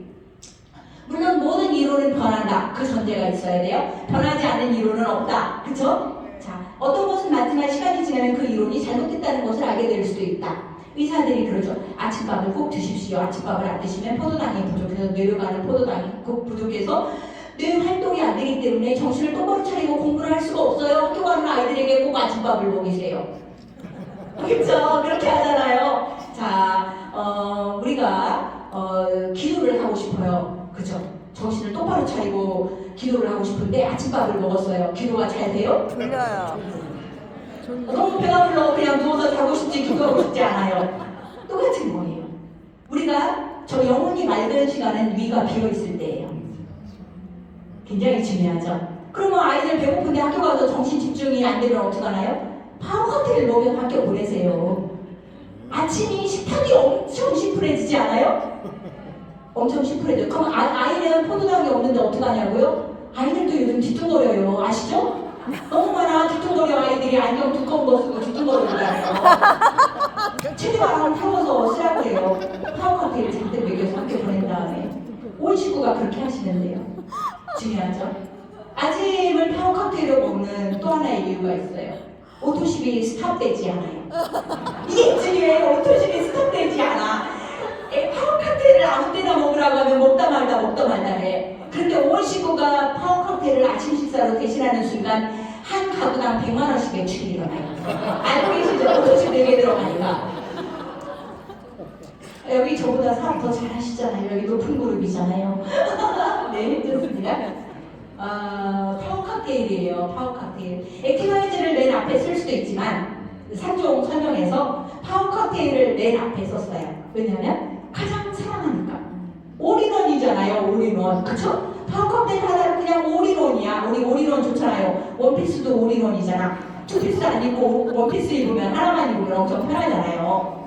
물론 모든 이론은 변한다. 그 전제가 있어야 돼요. 변하지 않는 이론은 없다. 그쵸? 자, 어떤 것은 맞지만 시간이 지나면 그 이론이 잘못됐다는 것을 알게 될 수도 있다. 의사들이 그러죠. 아침밥을 꼭 드십시오. 아침밥을 안 드시면 포도당이 부족해서 뇌로 가는 포도당이 꼭 부족해서 뇌 활동이 안 되기 때문에 정신을 똑바로 차리고 공부를 할 수가 없어요. 학교 가는 아이들에게 꼭 아침밥을 먹이세요. 그렇죠? 그렇게 하잖아요. 자, 우리가 기도를 하고 싶어요. 그죠? 정신을 똑바로 차리고 기도를 하고 싶은데 아침밥을 먹었어요. 기도가 잘 돼요? 졸려요. 너무 배가 불러 그냥 누워서 자고 싶지 기도하고 싶지 않아요. 똑같은 거예요. 우리가 저 영혼이 맑은 시간은 위가 비어있을 때예요. 굉장히 중요하죠. 그러면 아이들 배고픈데 학교 가서 정신 집중이 안 되면 어떡하나요? 파워 칵테일 먹여 학교 보내세요. 아침이 식탁이 엄청 심플해지지 않아요? 엄청 심플해져요. 그럼 아이는 포도당이 없는데 어떡하냐고요? 아이들도 요즘 뒤뚱거려요. 아시죠? 너무 많아. 뒤뚱거려 아이들이 안경 두꺼운 거 쓰고 뒤뚱거리잖아요. 체대바람을 태워서 쓰라고 해요. 파워 칵테일 잔뜩 먹여서 학교 온 식구가 그렇게 하시는데요. 중요하죠? 아침을 파워 칵테일로 먹는 또 하나의 이유가 있어요. 오토십이 스탑되지 않아요. 이게 중요해요. 오토십이 스탑되지 않아. 파워 칵테일을 아무 때나 먹으라고 하면 먹다 말다 해. 그런데 온 식구가 파워 칵테일을 아침 식사로 대신하는 순간 한 가구당 100만 원씩 매출이 일어나요. 알고 계시죠? 오토십 4개 들어가니까. 여기 저보다 사업 더 잘하시잖아요. 여기 높은 그룹이잖아요. 네, 좋습니다. 파워 칵테일이에요. 파워 칵테일. 액티바이즈를 맨 앞에 쓸 수도 있지만 3종 설명에서 파워 칵테일을 맨 앞에 썼어요. 왜냐하면 가장 사랑하니까. 올인원이잖아요. 올인원. 그쵸? 파워 칵테일 하나는 그냥 올인원이야. 우리 올인원 좋잖아요. 원피스도 올인원이잖아. 투피스 안 입고 원피스 입으면 하나만 입으면 엄청 편하잖아요.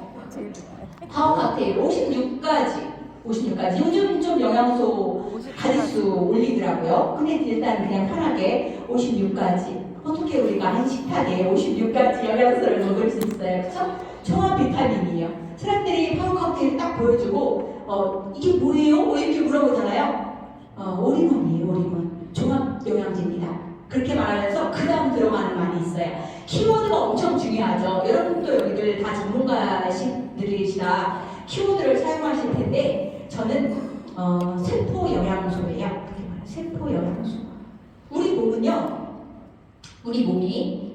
파워 칵테일 56가지. 요즘 좀 영양소 가짓수 올리더라고요. 근데 일단 그냥 편하게 56가지. 어떻게 우리가 한 식탁에 56가지 영양소를 먹을 수 있어요? 그쵸? 종합 비타민이에요. 사람들이 파워 칵테일 딱 보여주고 이게 뭐예요? 이렇게 물어보잖아요. 올인원이에요. 올인원. 종합 영양제입니다. 그렇게 말하면서 그 다음 들어가는 말이 있어요. 키워드가 엄청 중요하죠. 여러분도 여기들 다 전문가들이시라 키워드를 사용하실 텐데 저는 세포 영양소예요. 세포 영양소. 우리 몸이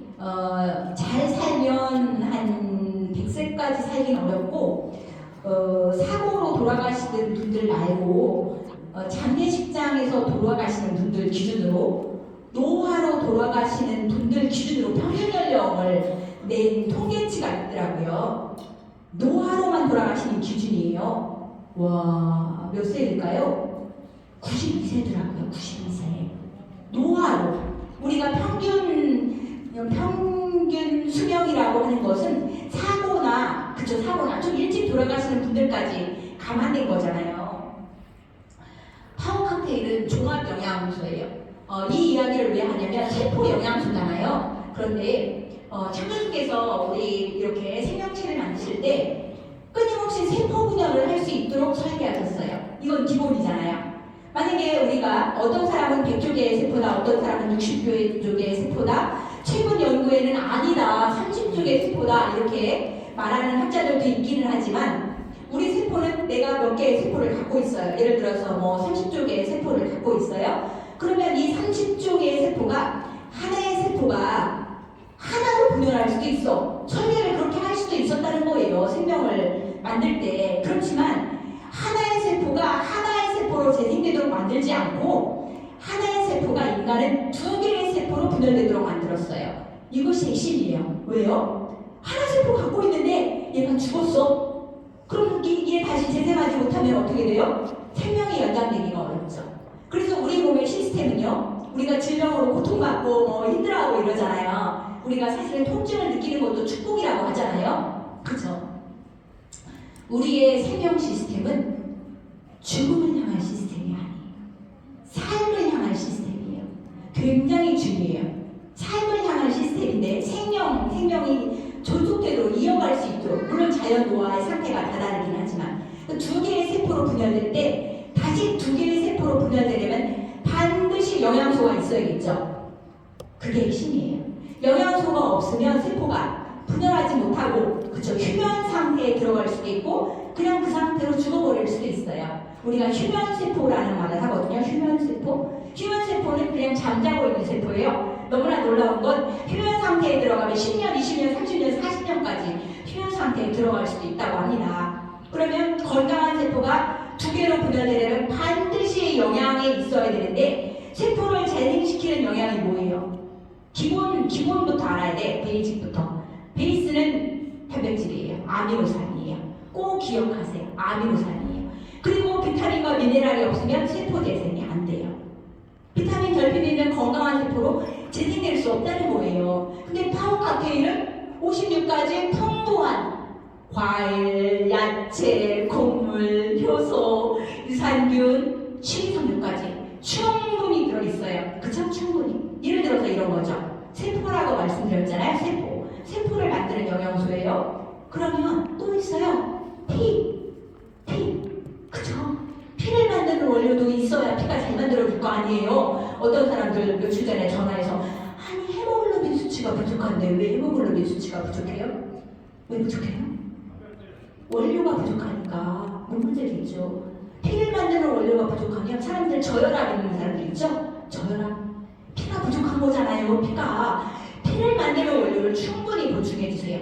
잘 살면 한 100세까지 살긴 어렵고 사고로 돌아가시는 분들 말고 장례식장에서 돌아가시는 분들 기준으로 노화로 돌아가시는 분들 기준으로 평균 연령을 낸 통계치가 있더라고요. 노화로만 돌아가시는 기준이에요. 와, 몇 세일까요? 92세더라고요. 92세. 노화로. 우리가 평균 수명이라고 하는 것은 사고나 좀 일찍 돌아가시는 분들까지 감안된 거잖아요. 파워 칵테일은 종합 영양소예요. 이 이야기를 왜 하냐면 세포 영양소잖아요. 그런데 창조주께서 우리 이렇게 생명체를 만드실 때 끊임없이 세포 분열을 할 수 있도록 설계하셨어요. 이건 기본이잖아요. 만약에 우리가 어떤 사람은 100쪽의 세포다, 어떤 사람은 60쪽의 세포다, 최근 연구에는 아니다, 30쪽의 세포다 이렇게 말하는 학자들도 있기는 하지만 우리 세포는 내가 몇 개의 세포를 갖고 있어요. 예를 들어서 뭐 30쪽의 세포를 갖고 있어요. 그러면 이 30쪽의 세포가 하나의 세포가 하나로 분열할 수도 있어. 설계를 그렇게 할 수도 있었다는 거예요. 생명을 만들 때. 그렇지만 하나의 세포가 하나의 세포로 재생되도록 만들지 않고 하나의 세포가 인간은 2개의 세포로 분열되도록 만들었어요. 이것이 핵심이에요. 왜요? 하나 세포 갖고 있는데 얘가 죽었어. 그럼 이게 다시 재생하지 못하면 어떻게 돼요? 생명이 연장되기가 어렵죠. 그래서 우리 몸의 시스템은요, 우리가 질병으로 고통받고 힘들어하고 이러잖아요. 우리가 사실은 통증을 느끼는 것도 축복이라고 하잖아요. 그죠? 우리의 생명 시스템은 죽음을 향한 시스템이 아니에요. 삶을 향한 시스템이에요. 굉장히 중요해요. 삶을 향한 시스템인데 생명이 존속되도록 이어갈 수 있도록, 물론 자연 노화의 상태가 다 다르긴 하지만 2개의 세포로 분열될 때 다시 2개의 세포로 분열되려면 반드시 영양소가 있어야겠죠. 그게 핵심이에요. 영양소가 없으면 세포가 분열하지 못하고 휴면 상태에 들어갈 수도 있고 그냥 그 상태로 죽어버릴 수도 있어요. 우리가 휴면세포라는 말을 하거든요. 휴면세포. 휴면세포는 그냥 잠자고 있는 세포예요. 너무나 놀라운 건 휴면 상태에 들어가면 10년, 20년, 30년, 40년까지 휴면 상태에 들어갈 수도 있다고 합니다. 그러면 건강한 세포가 2개로 분열되려면 반드시 영양이 있어야 되는데 세포를 재생시키는 영양이 뭐예요? 기본부터 알아야 돼. 베이직부터. 베이스는 단백질이에요. 아미노산이에요. 꼭 기억하세요. 아미노산이에요. 그리고 비타민과 미네랄이 없으면 세포 재생이 안 돼요. 비타민 결핍이면 건강한 세포로 재생될 수 없다는 거예요. 근데 파워 칵테일은 56가지 풍부한 과일, 야채, 곡물, 효소, 유산균, 식이섬유까지 충분히 들어있어요. 그쵸? 충분히. 예를 들어서 이런 거죠. 세포라고 말씀드렸잖아요. 세포를 만드는 영양소예요. 그러면 또 있어요. 피. 그쵸? 피를 만드는 원료 먹어야 피가 잘 만들어질 거 아니에요. 어떤 사람들 며칠 전에 전화해서 아니 헤모글로빈 수치가 부족한데 왜 헤모글로빈 수치가 부족해요? 왜 부족해요? 원료가 부족하니까 뭐 문제가 있죠. 피를 만드는 원료가 부족하면 사람들 저혈압 있는 사람들 있죠? 저혈압. 피가 부족한 거잖아요. 피를 만드는 원료를 충분히 보충해 주세요.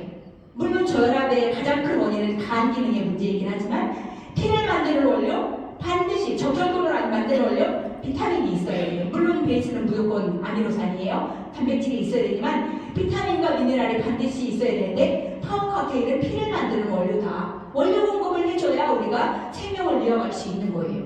물론 저혈압의 가장 큰 원인은 간 기능의 문제이긴 하지만 피를 만드는 원료 반드시 적혈구를 만드는 원료 비타민이 있어야 해요. 물론 베이스는 무조건 아미노산이에요. 단백질이 있어야 되지만 비타민과 미네랄이 반드시 있어야 되는데 파워 칵테일은 피를 만드는 원료다. 원료 공급을 해줘야 우리가 생명을 이어갈 수 있는 거예요.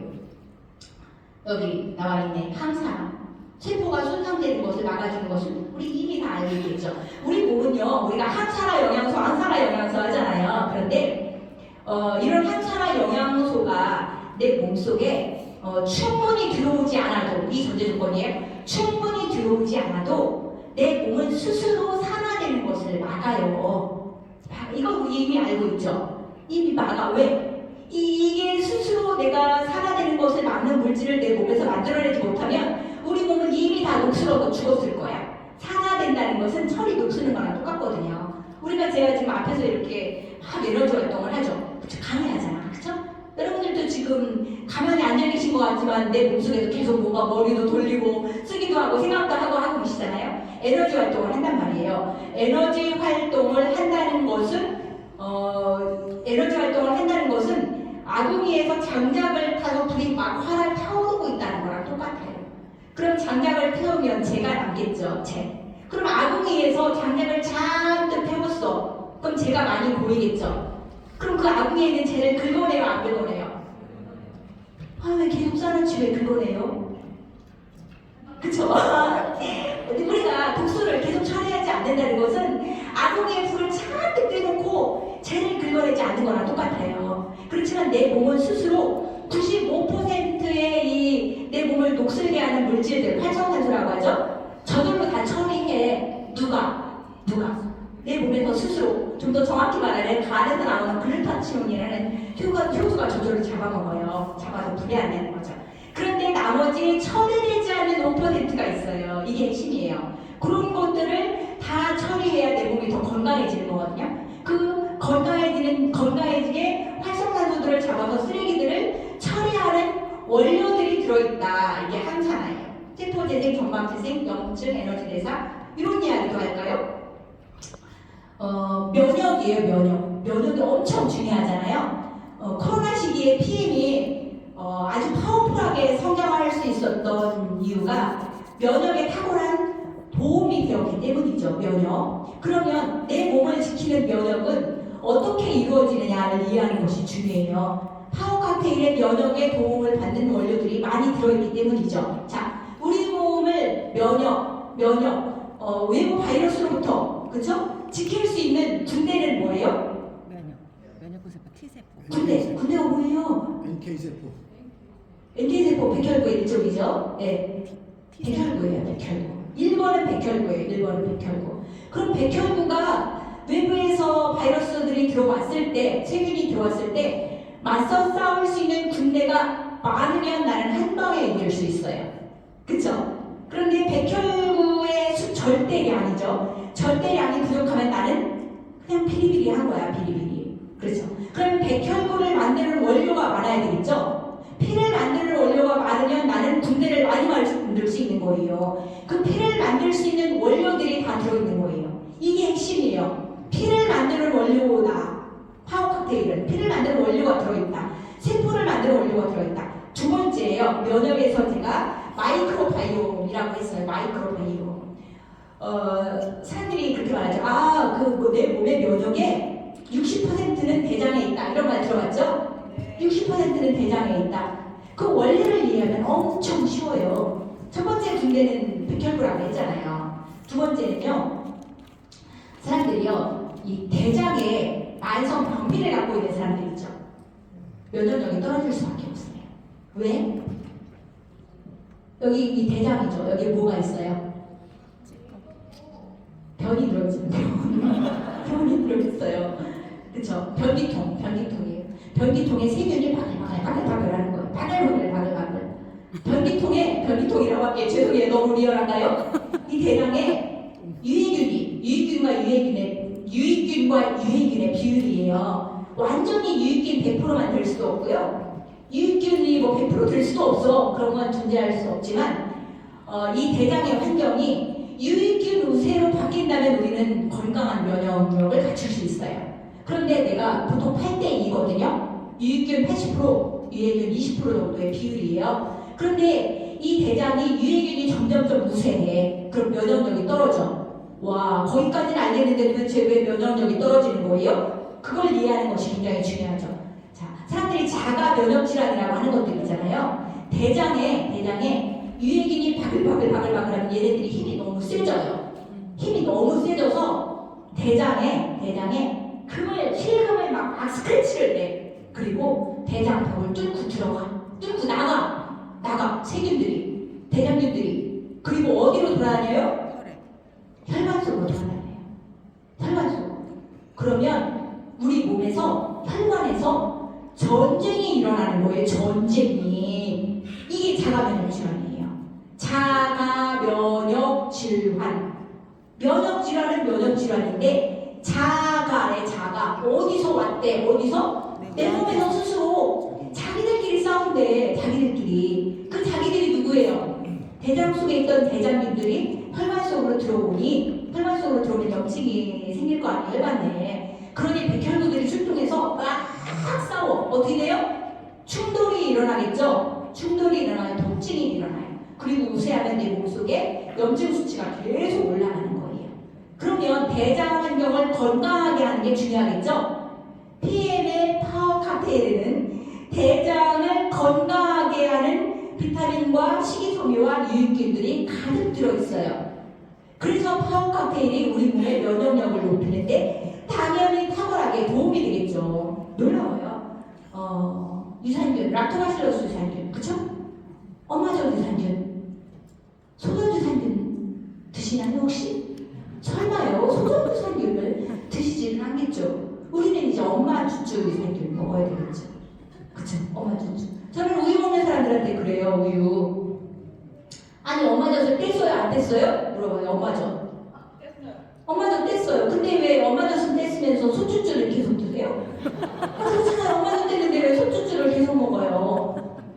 여기 나와 있네. 항산화. 세포가 손상되는 것을 막아주는 것은 우리 이미 다 알고 있겠죠. 우리 몸은요, 우리가 항산화 영양소, 항산화 영양소 하잖아요. 그런데 이런 항산화 영양소가 내 몸속에 충분히 들어오지 않아도, 이 전제 조건이에요. 충분히 들어오지 않아도 내 몸은 스스로 산화되는 것을 막아요. 이거 우리 이미 알고 있죠. 이미 막아. 왜? 이게 스스로 내가 산화되는 것을 막는 물질을 내 몸에서 만들어내지 못하면 우리 몸은 이미 다 녹슬어서 죽었을 거야. 산화된다는 것은 철이 녹슬는 거랑 똑같거든요. 제가 지금 앞에서 이렇게 막 에너지 활동을 하죠. 강해하잖아. 그쵸? 여러분들도 지금 가만히 앉아 계신 것 같지만 내 몸속에서 계속 뭔가 머리도 돌리고 쓰기도 하고 생각도 하고 계시잖아요. 에너지 활동을 한단 말이에요. 에너지 활동을 한다는 것은 아궁이에서 장작을 타서 불이 막 활활 타오르고 있다는 거랑 똑같아요. 그럼 장작을 태우면 재가 남겠죠. 재. 그럼 아궁이에서 장작을 잔뜩 태웠어. 그럼 재가 많이 보이겠죠. 그럼 그 아궁이에 있는 재를 긁어내요, 안 긁어내요? 왜 계속 쌓아놓지 왜 긁어내요? 그쵸? 우리가 독소를 계속 처리하지 않는다는 것은 아궁이에 불을 잔뜩 떼놓고 재를 긁어내지 않는 거랑 똑같아요. 그렇지만 내 몸은 스스로 95%의 내 몸을 녹슬게 하는 물질들, 활성산소라고 하죠. 저절로 다 처리해. 누가? 내 몸에서 스스로. 좀 더 정확히 말하면 간에서 나오는 글루타치온이라는 효소가 저절로 잡아먹어요. 잡아서 불이 안 되는 거죠. 그런데 나머지 처리되지 않는 5%가 있어요. 이게 핵심이에요. 그런 것들을 다 처리해야 내 몸이 더 건강해지는 거거든요. 그 건강해지게 활성산소들을 잡아서 쓰레기들을 처리하는 원료들이 들어있다. 이게 항산화예요. 세포재생, 전방재생, 염증, 에너지 대사 이런 이야기도 할까요? 면역이에요. 면역이 엄청 중요하잖아요. 코로나 시기에 PM이 아주 파워풀하게 성장할 수 있었던 이유가 면역에 탁월한 도움이 되었기 때문이죠. 면역. 그러면 내 몸을 지키는 면역은 어떻게 이루어지느냐를 이해하는 것이 중요해요. 파워 칵테일의 면역에 도움을 받는 원료들이 많이 들어있기 때문이죠. 자, 우리 몸을 외부 바이러스로부터, 그쵸? 지킬 수 있는 군대는 뭐예요? 면역세포 T세포. 군대가 뭐예요? NK세포 백혈구의 일종이죠. 네. 백혈구예요, 백혈구. 1번은 백혈구. 그럼 백혈구가 외부에서 바이러스들이 들어왔을 때, 세균이 들어왔을 때 맞서 싸울 수 있는 군대가 많으면 나는 한 방에 이길 수 있어요. 그쵸? 그런데 백혈구의 절대량이죠. 절대량이 부족하면 나는 그냥 비리비리한 거야, 비리비리. 그렇죠? 그럼 백혈구를 만드는 원료가 많아야 되겠죠? 피를 만드는 원료가 많으면 나는 군대를 많이 만들 수 있는 거예요. 그 피를 만들 수 있는 원료들이 다 들어있는 거예요. 이게 핵심이에요. 피를 만드는 원료다. 파워 칵테일은 피를 만드는 원료가 들어있다. 세포를 만드는 원료가 들어있다. 두 번째예요. 면역에서 제가 마이크로바이옴이라고 했어요. 마이크로바이옴. 사람들이 그렇게 말하죠. 내 몸의 면역에 60%는 대장에 있다. 이런 말 들어봤죠? 60%는 대장에 있다. 그 원리를 이해하면 엄청 쉬워요. 첫 번째 군대는 백혈구라고 했잖아요. 두 번째는요. 사람들이요. 이 대장에 만성 병비를 갖고 있는 사람들 있죠. 면역력이 떨어질 수밖에 없어요. 왜? 여기 이 대장이죠. 여기 뭐가 있어요? 변이 들어있는 변이 들어있어요. 그쵸? 변기통이에요. 변기통에 세균이 바글바글 하는 거예요. 바글바글. 뭘 일어날까요? 이 대장에 유익균과 유해균의 비율이에요. 완전히 유익균 100% 만들 수도 없고요. 유익균이 뭐 100% 될 수도 없어. 그런 건 존재할 수 없지만 이 대장의 환경이 유익균 우세로 바뀐다면 우리는 건강한 면역력을 갖출 수 있어요. 그런데 내가 보통 8대 2거든요. 유익균 80%, 유해균 20% 정도의 비율이에요. 그런데 이 대장이 유해균이 점점점 우세해. 그럼 면역력이 떨어져. 와, 거기까지는 알겠는데 도대체 왜 면역력이 떨어지는 거예요? 그걸 이해하는 것이 굉장히 중요하죠. 자, 사람들이 자가 면역 질환이라고 하는 것들 있잖아요. 대장에 유해균이 바글바글하면 얘네들이 힘이 너무 세져요. 힘이 너무 세져서 대장에 실금을 막 스크래치를 내. 그리고 대장벽을 뚫고 나가 세균들이, 대장균들이. 그리고 어디로 돌아다녀요? 혈관 속으로 돌아다녀요. 혈관 속. 그러면 우리 몸에서 혈관에서 전쟁이 일어나는 거예요. 전쟁이. 이게 자가면역 질환이에요. 자가면역 질환. 면역 질환은 면역 질환인데 자가 어디서 왔대? 어디서? 내 몸에서 스스로 자기들끼리 싸운대. 자기들끼리. 그 자기들이 누구예요? 대장 속에 있던 대장균들이 혈관 속으로 들어오니 혈관 속으로 들어오면 염증이 생길 거 아니에요? 혈관에. 그러니 백혈구들이 출동해서 막 싸워. 어떻게 돼요? 충돌이 일어나겠죠? 충돌이 일어나면 통증이 일어나요. 그리고 우세하면 내 몸속에 염증 수치가 계속 올라가는 거예요. 그러면 대장 환경을 건강하게 하는 게 중요하겠죠? PM의 파워 칵테일에는 대장을 건강하게 하는 비타민과 식이섬유와 유익균들이 가득 들어있어요. 그래서 파워 칵테일이 우리 몸의 면역력을 높이는데 당연히 탁월하게 도움이 되겠죠. 놀라워요. 유산균, 락토바실러스 유산균, 그쵸? 엄마전 유산균, 소전 유산균 드시나요 혹시? 설마요? 소전 유산균을 드시지는 않겠죠. 우리는 이제 엄마 주주 유산균 먹어야 되겠죠. 그쵸? 엄마 주주. 저는 우유 먹는 사람들한테 그래요. 우유. 아니 엄마젖을 뗐어요? 안 뗐어요? 물어봐요. 엄마젖. 엄마젖 뗐어요. 근데 왜 엄마젖은 뗐으면서 소주주를 계속 드세요? 그렇잖아요. 엄마젖 뗐는데 왜 소주주를 계속 먹어요?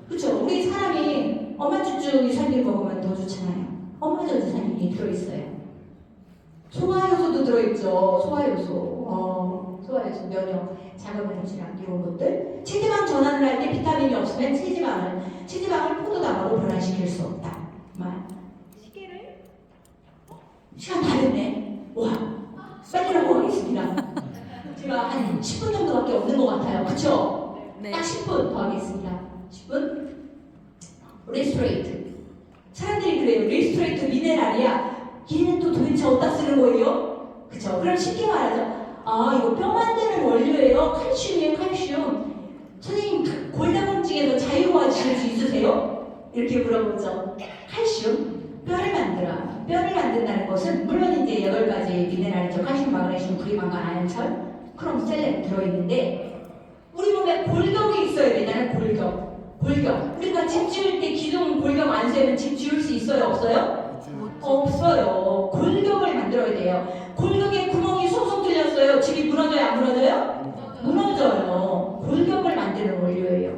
그쵸? 우리 사람이 엄마주주 유산균 먹으면 더 좋잖아요. 엄마젖 유산균이 들어있어요. 소화효소도 들어있죠. 소화효소, 면역, 자가면역 질환 이런 것들. 체지방 전환을 할 때 비타민이 없으면 체지방을 포도당으로 변화시킬 수 없다. 시간 다 됐네. 와, 빨리 넘어가겠습니다. 제가 한 10분 정도밖에 없는 것 같아요. 그쵸? 네. 딱 10분 더 하겠습니다. 10분. 리스트레이트. 사람들이 그래요. 리스트레이트 미네랄이야. 얘는 또 도대체 어디다 쓰는 거예요? 그쵸? 그럼 쉽게 말하죠. 아, 이거 뼈 만드는 원료예요. 칼슘이에요, 칼슘. 선생님, 골다공증에서 자유로워지실 수 있으세요? 이렇게 물어보죠. 칼슘. 뼈를 만든다는 것은 물론 이제 8가지 미네랄이죠. 칼슘, 마그네슘, 구리망간, 아연철, 크롬, 셀렌 들어있는데 우리 몸에 골격이 있어야 되잖아요. 골격. 우리가 집 지을 때 기존 골격 안 세면 집 지을 수 있어요? 없어요? 없어요. 골격을 만들어야 돼요. 골격에 구멍이 쏙쏙 뚫렸어요. 집이 무너져요? 안 무너져요? 무너져요. 골격을 만드는 원료예요.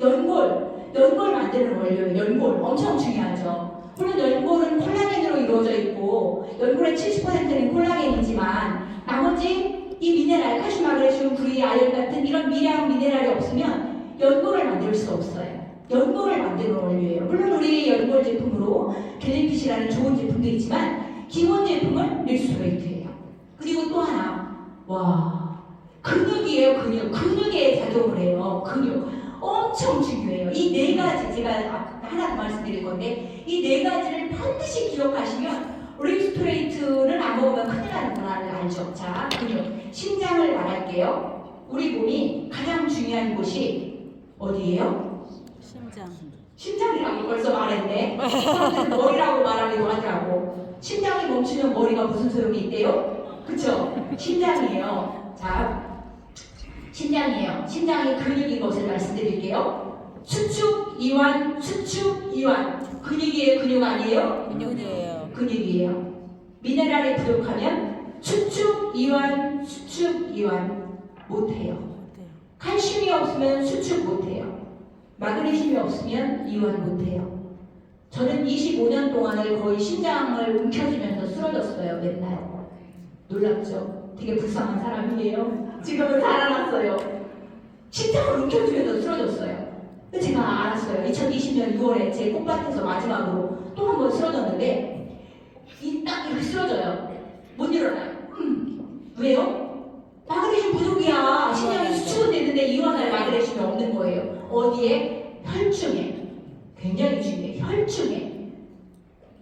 연골 만드는 원료예요. 연골 엄청 중요하죠. 물론 연골은 콜라겐으로 이루어져 있고 연골의 70%는 콜라겐이지만 나머지 이 미네랄, 칼슘, 마그네슘, 구리, 아연 같은 이런 미량 미네랄이 없으면 연골을 만들 수 없어요. 연골을 만드는 원료예요. 물론 우리 연골 제품으로 갤리핏이라는 좋은 제품도 있지만 기본 제품은 리스토레이트예요. 그리고 또 하나, 와, 근육이에요. 근육에 작용을 해요. 근육 엄청 중요해요. 이 4가지 제가 하나 더 말씀드릴 건데 이 4가지를 반드시 기억하시면 리스토레이트는 안 먹으면 큰일 나는 거를 알죠. 자, 근육, 심장을 말할게요. 우리 몸이 가장 중요한 곳이 어디예요? 심장이라고 벌써 말했네. 사람들은 머리라고 말하기도 하더라고. 심장이 멈추면 머리가 무슨 소용이 있대요? 그쵸? 심장이에요. 자, 심장이에요. 심장이 근육인 것을 말씀드릴게요. 수축, 이완, 수축, 이완. 근육이에요, 근육 아니에요? 근육이에요. 근육이에요. 미네랄이 부족하면 수축, 이완, 수축, 이완 못해요. 칼슘이 없으면 수축 못해요. 마그네슘이 없으면 이완 못해요. 저는 25년 동안을 거의 심장을 움켜쥐면서 쓰러졌어요. 맨날. 놀랍죠? 되게 불쌍한 사람이에요. 지금은 살아났어요. 심장을 움켜쥐면서 쓰러졌어요. 제가 알았어요. 2020년 6월에 제 꽃밭에서 마지막으로 또 한 번 쓰러졌는데 딱 이렇게 쓰러져요. 못 일어나요. 왜요? 마그네슘 부족이야. 신장이 수축은 됐는데 이완할 마그네슘이 없는 거예요. 어디에? 혈중에. 굉장히 중요해요. 혈중에.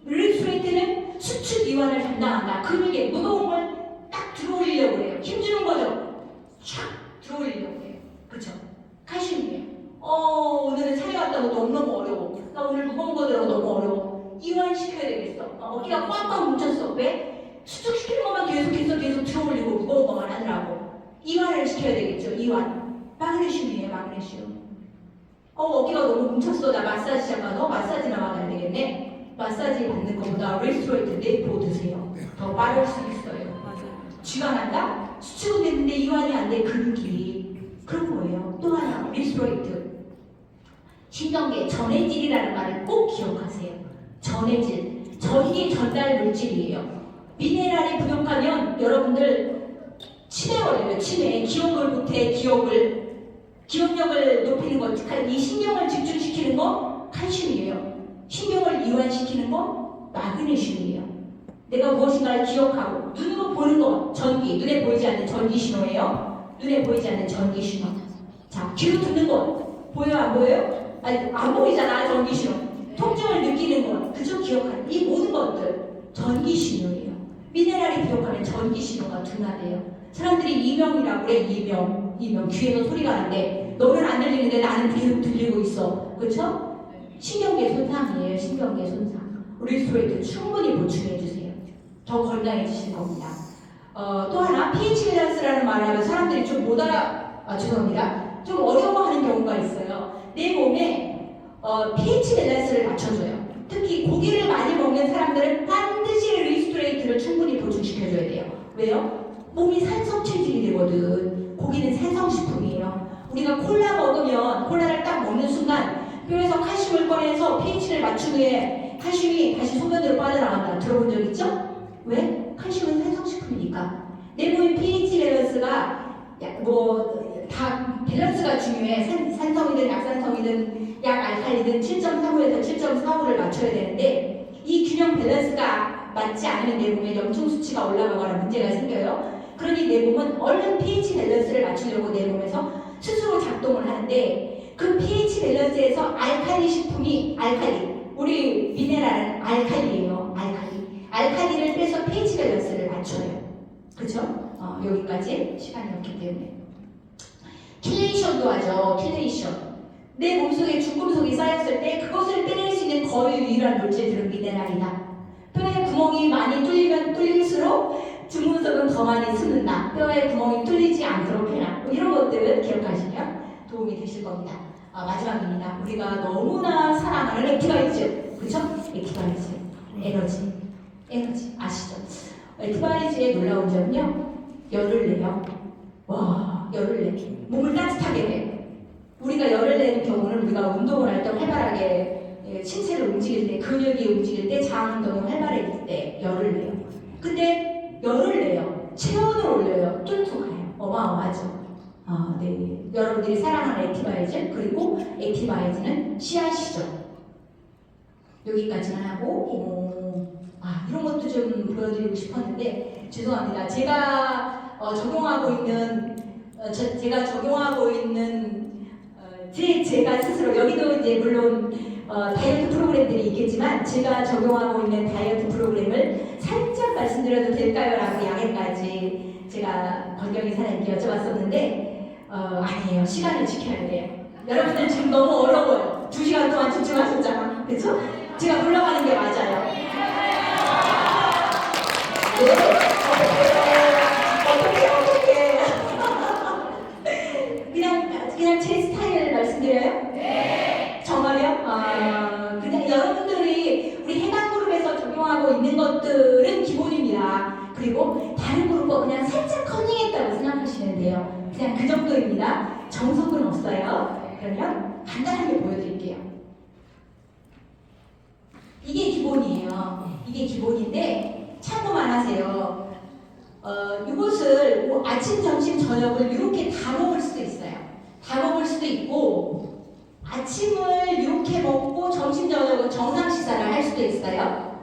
릴스트레이트는 수축 이완을 담당한다. 근육에 무거운 걸 딱 들어올리려고 해요. 힘주는 거죠. 촥 들어올리려고 해요. 그쵸? 칼슘이에요. 오늘은 산에 갔다고 너무너무 어려워. 나 오늘 무거운 거 들어 너무 어려워. 이완시켜야 되겠어. 어깨가 꽉꽉 뭉쳤어. 왜? 수축시키는 것만 계속 들어올리고 무거운 것만 하느라고. 이완을 시켜야 되겠죠. 이완. 마그네슘이에요. 마그네슘. 어깨가 너무 뭉쳤어. 나 마사지 잠깐. 마사지나 받아야 되겠네. 마사지 받는 것보다 리스토레이트 네포 드세요. 더 빠를 수 있어요. 맞아요. 쥐가 난다? 수축은 됐는데 이완이 안 돼. 근육이. 그런 거예요. 또 하나 리스토레이트. 신경계 전해질이라는 말을 꼭 기억하세요. 전해질. 전이 전달 물질이에요. 미네랄이 부족하면 여러분들 치매 걸려요. 치매. 기억을 못해. 기억력을 높이는 거. 이 신경을 집중시키는 거 칼슘이에요. 신경을 이완시키는 거 마그네슘이에요. 내가 무엇인가를 기억하고 눈으로 보는 거 전기. 눈에 보이지 않는 전기 신호예요. 눈에 보이지 않는 전기 신호. 자, 귀로 듣는 거 보여요? 안 보여요? 아니, 안 보이잖아. 전기 신호. 통증을 느끼는 것, 그저 기억하는 이 모든 것들 전기 신호예요. 미네랄이 부족하면 전기 신호가 둔화돼요. 사람들이 이명이라고 그래. 이명 귀에서 소리가 나는데 너는 안 들리는데 나는 계속 들리고 있어. 그렇죠? 신경계 손상이에요. 신경계 손상. 리스토레이트 충분히 보충해 주세요. 더 건강해지실 겁니다. 또 하나 pH 밸런스라는 말을 하면 사람들이 좀 못 죄송합니다. 좀 어려워하는 경우가 있어요. 내 몸에 pH 밸런스를 맞춰줘요. 특히 고기를 많이 먹는 사람들은 반드시 리스토레이트를 충분히 보충시켜줘야 돼요. 왜요? 몸이 산성 체질이 되거든. 고기는 산성식품이에요. 우리가 콜라 먹으면 콜라를 딱 먹는 순간 뼈에서 칼슘을 꺼내서 pH를 맞춘 후에 칼슘이 다시 소변으로 빠져나간다. 들어본 적 있죠? 왜? 칼슘은 산성식품이니까. 내 몸의 pH 밸런스가 다 밸런스가 중요해. 산성이든 약산성이든 약 알칼리든 7.35에서 7.45를 맞춰야 되는데 이 균형 밸런스가 맞지 않으면 내 몸에 염증 수치가 올라가거나 문제가 생겨요. 그러니 내 몸은 얼른 pH 밸런스를 맞추려고 내 몸에서 스스로 작동을 하는데 그 pH 밸런스에서 알칼리 식품이 우리 미네랄은 알칼리예요. 알칼리를 빼서 pH 밸런스를 맞춰요. 그죠? 여기까지 시간이 없기 때문에 킬레이션도 하죠. 킬레이션. 내 몸속에 중금속이 쌓였을 때 그것을 빼낼 수 있는 거의 유일한 물질들은 미네랄이다. 뼈에 구멍이 많이 뚫리면 뚫릴수록 중금속은 더 많이 숨는다. 뼈에 구멍이 뚫리지 않도록 해라. 이런 것들을 기억하시면 도움이 되실 겁니다. 마지막입니다. 우리가 너무나 사랑하는 액티바이즈. 그쵸? 액티바이즈. 에너지. 아시죠? 액티바이즈의 놀라운 점은요. 열을 내요. 와, 열을 내. 몸을 따뜻하게 해. 우리가 열을 내는 경우는 우리가 운동을 할 때 활발하게 신체를 움직일 때, 근육이 움직일 때, 장운동이 활발해질 때 열을 내요. 근데 열을 내요. 체온을 올려요. 뚫뚫해요. 어마어마하죠. 네. 여러분들이 사랑하는 액티바이즈, 그리고 액티바이즈는 씨앗이죠. 여기까지만 하고, 이런 것도 좀 보여드리고 싶었는데, 죄송합니다. 제가 적용하고 있는 제가 스스로 여기도 이제 물론 다이어트 프로그램들이 있겠지만 제가 적용하고 있는 다이어트 프로그램을 살짝 말씀드려도 될까요? 라고 양해까지 제가 권경희 사장님께 여쭤봤었는데 아니에요. 시간을 지켜야 돼요. 여러분들 지금 너무 어려워요. 2시간 동안 집중하셨잖아. 그쵸? 제가 불러가는 게 맞아요. 네? 어떻게 그냥 제 스타일 말씀드려요? 네. 적용하고 있는 것들은 기본입니다. 그리고 다른 그룹과 그냥 살짝 커닝했다고 생각하시면 돼요. 그냥 그 정도입니다. 정석은 없어요. 그러면 간단하게 보여드릴게요. 이게 기본이에요. 이게 기본인데 참고만 하세요. 이것을 아침, 점심, 저녁을 이렇게 다 먹을 수도 있어요. 다 먹을 수도 있고 아침을 이렇게 먹고 점심, 저녁은 정상 식사를 할 수도 있어요.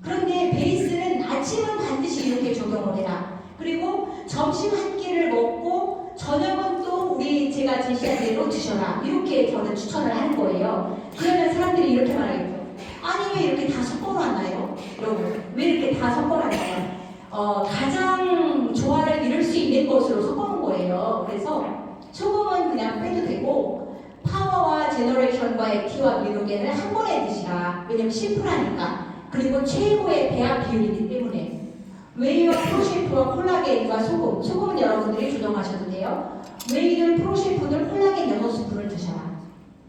그런데 베이스는 아침은 반드시 이렇게 적용을 해라. 그리고 점심 한 끼를 먹고 저녁은 또 제가 제시한 대로 드셔라. 이렇게 저는 추천을 하는 거예요. 그러면 사람들이 이렇게 말하겠죠. 아니 왜 이렇게 다 섞어놨나요? 여러분 왜 이렇게 다 섞어놨나요? 가장 조화를 이룰 수 있는 것으로 섞어놓은 거예요. 그래서 소금은 그냥 빼도 되고 파워와 제너레이션과 액티와 미노겐을 한 번에 드시라. 왜냐면 심플하니까. 그리고 최고의 배합 비율이기 때문에 웨이와 프로셰프와 콜라겐과 소금은 여러분들이 조정하셔도 돼요. 웨이를 프로셰프들 콜라겐 6스푼을 드셔라.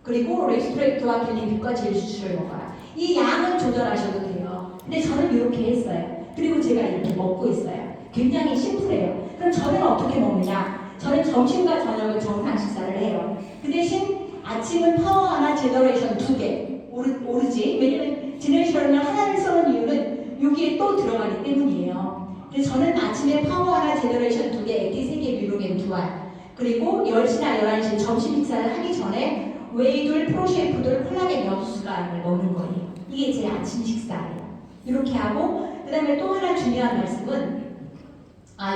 그리고 레스토레이트와 갤린빛과 젤수스를 먹어라. 이 양은 조절하셔도 돼요. 근데 저는 이렇게 했어요. 그리고 제가 이렇게 먹고 있어요. 굉장히 심플해요. 그럼 저는 어떻게 먹느냐? 저는 점심과 저녁을 정상 식사를 해요. 그 대신 아침은 파워 하나, 제너레이션 2개 오르지. 왜냐면 제너레이션을 하나를 써놓은 이유는 여기에 또 들어가기 때문이에요. 그래서 저는 아침에 파워 하나, 제너레이션 2개, 액티 3개, 미로겐 2알. 그리고 10시나 11시 점심 식사를 하기 전에 웨이돌, 프로셰프돌, 콜라겐 6수간을 먹는 거예요. 이게 제 아침 식사예요. 이렇게 하고 그 다음에 또 하나 중요한 말씀은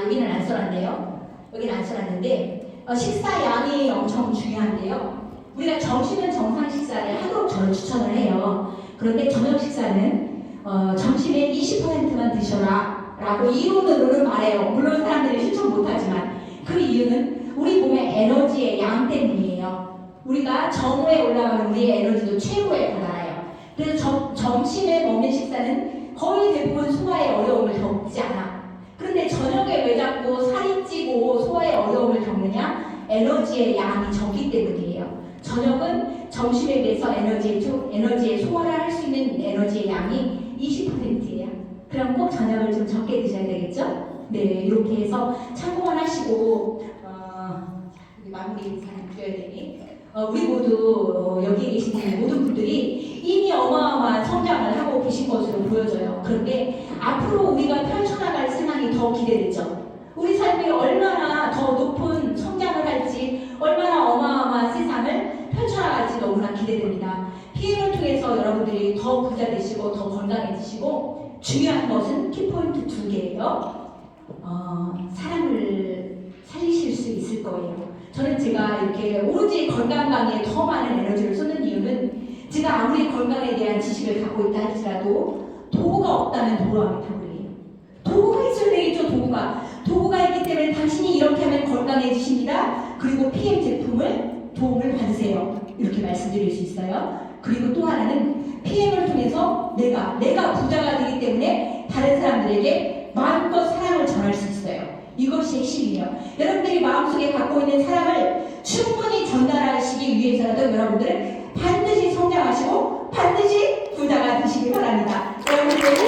여기는 안 써놨네요. 여기는 안 써놨는데 식사 양이 엄청 중요한데요. 우리가 점심은 정상 식사를 하도록 저는 추천을 해요. 그런데 저녁 식사는 점심에 20%만 드셔라 라고 이론으로는 말해요. 물론 사람들이 실천 못하지만 그 이유는 우리 몸의 에너지의 양 때문이에요. 우리가 정오에 올라가면 우리의 에너지도 최고에 달아요. 그래서 점심에 먹는 식사는 거의 대부분 소화에 어려움을 겪지 않아. 그런데 저녁에 왜 자꾸 살이 찌고 소화에 어려움을 겪느냐? 에너지의 양이 적기 때문이에요. 저녁은 점심에 비해서 에너지의 소화를 할 수 있는 에너지의 양이 20%예요. 그럼 꼭 저녁을 좀 적게 드셔야 되겠죠? 네, 이렇게 해서 참고만 하시고 마무리 인사를 드려야 되니 우리 모두 여기 계신 모든 분들이 이미 어마어마한 성장을 하고 계신 것으로 보여져요. 그런데 앞으로 우리가 펼쳐나갈 세상이 더 기대되죠. 우리 삶이 얼마나 더 높은 성장을 할지, 얼마나 어마어마한 세상을 펼쳐나갈지 너무나 기대됩니다. PM을 통해서 여러분들이 더 부자 되시고 더 건강해지시고 중요한 것은 키포인트 2개예요. 사람을 살리실 수 있을 거예요. 저는 제가 이렇게 오로지 건강 강의에 더 많은 에너지를 쏟는 이유는 제가 아무리 건강에 대한 지식을 갖고 있다 할지라도 도구가 없다면 도로하면 그래요. 도구가 있어야 되겠죠. 도구가 있기 때문에 당신이 이렇게 하면 건강해지십니다. 그리고 PM 제품을 도움을 받으세요. 이렇게 말씀드릴 수 있어요. 그리고 또 하나는 PM을 통해서 내가 부자가 되기 때문에 다른 사람들에게 마음껏 사랑을 전할 수 있어요. 이것이 핵심이에요. 여러분들이 마음속에 갖고 있는 사랑을 충분히 전달하시기 위해서라도 여러분들은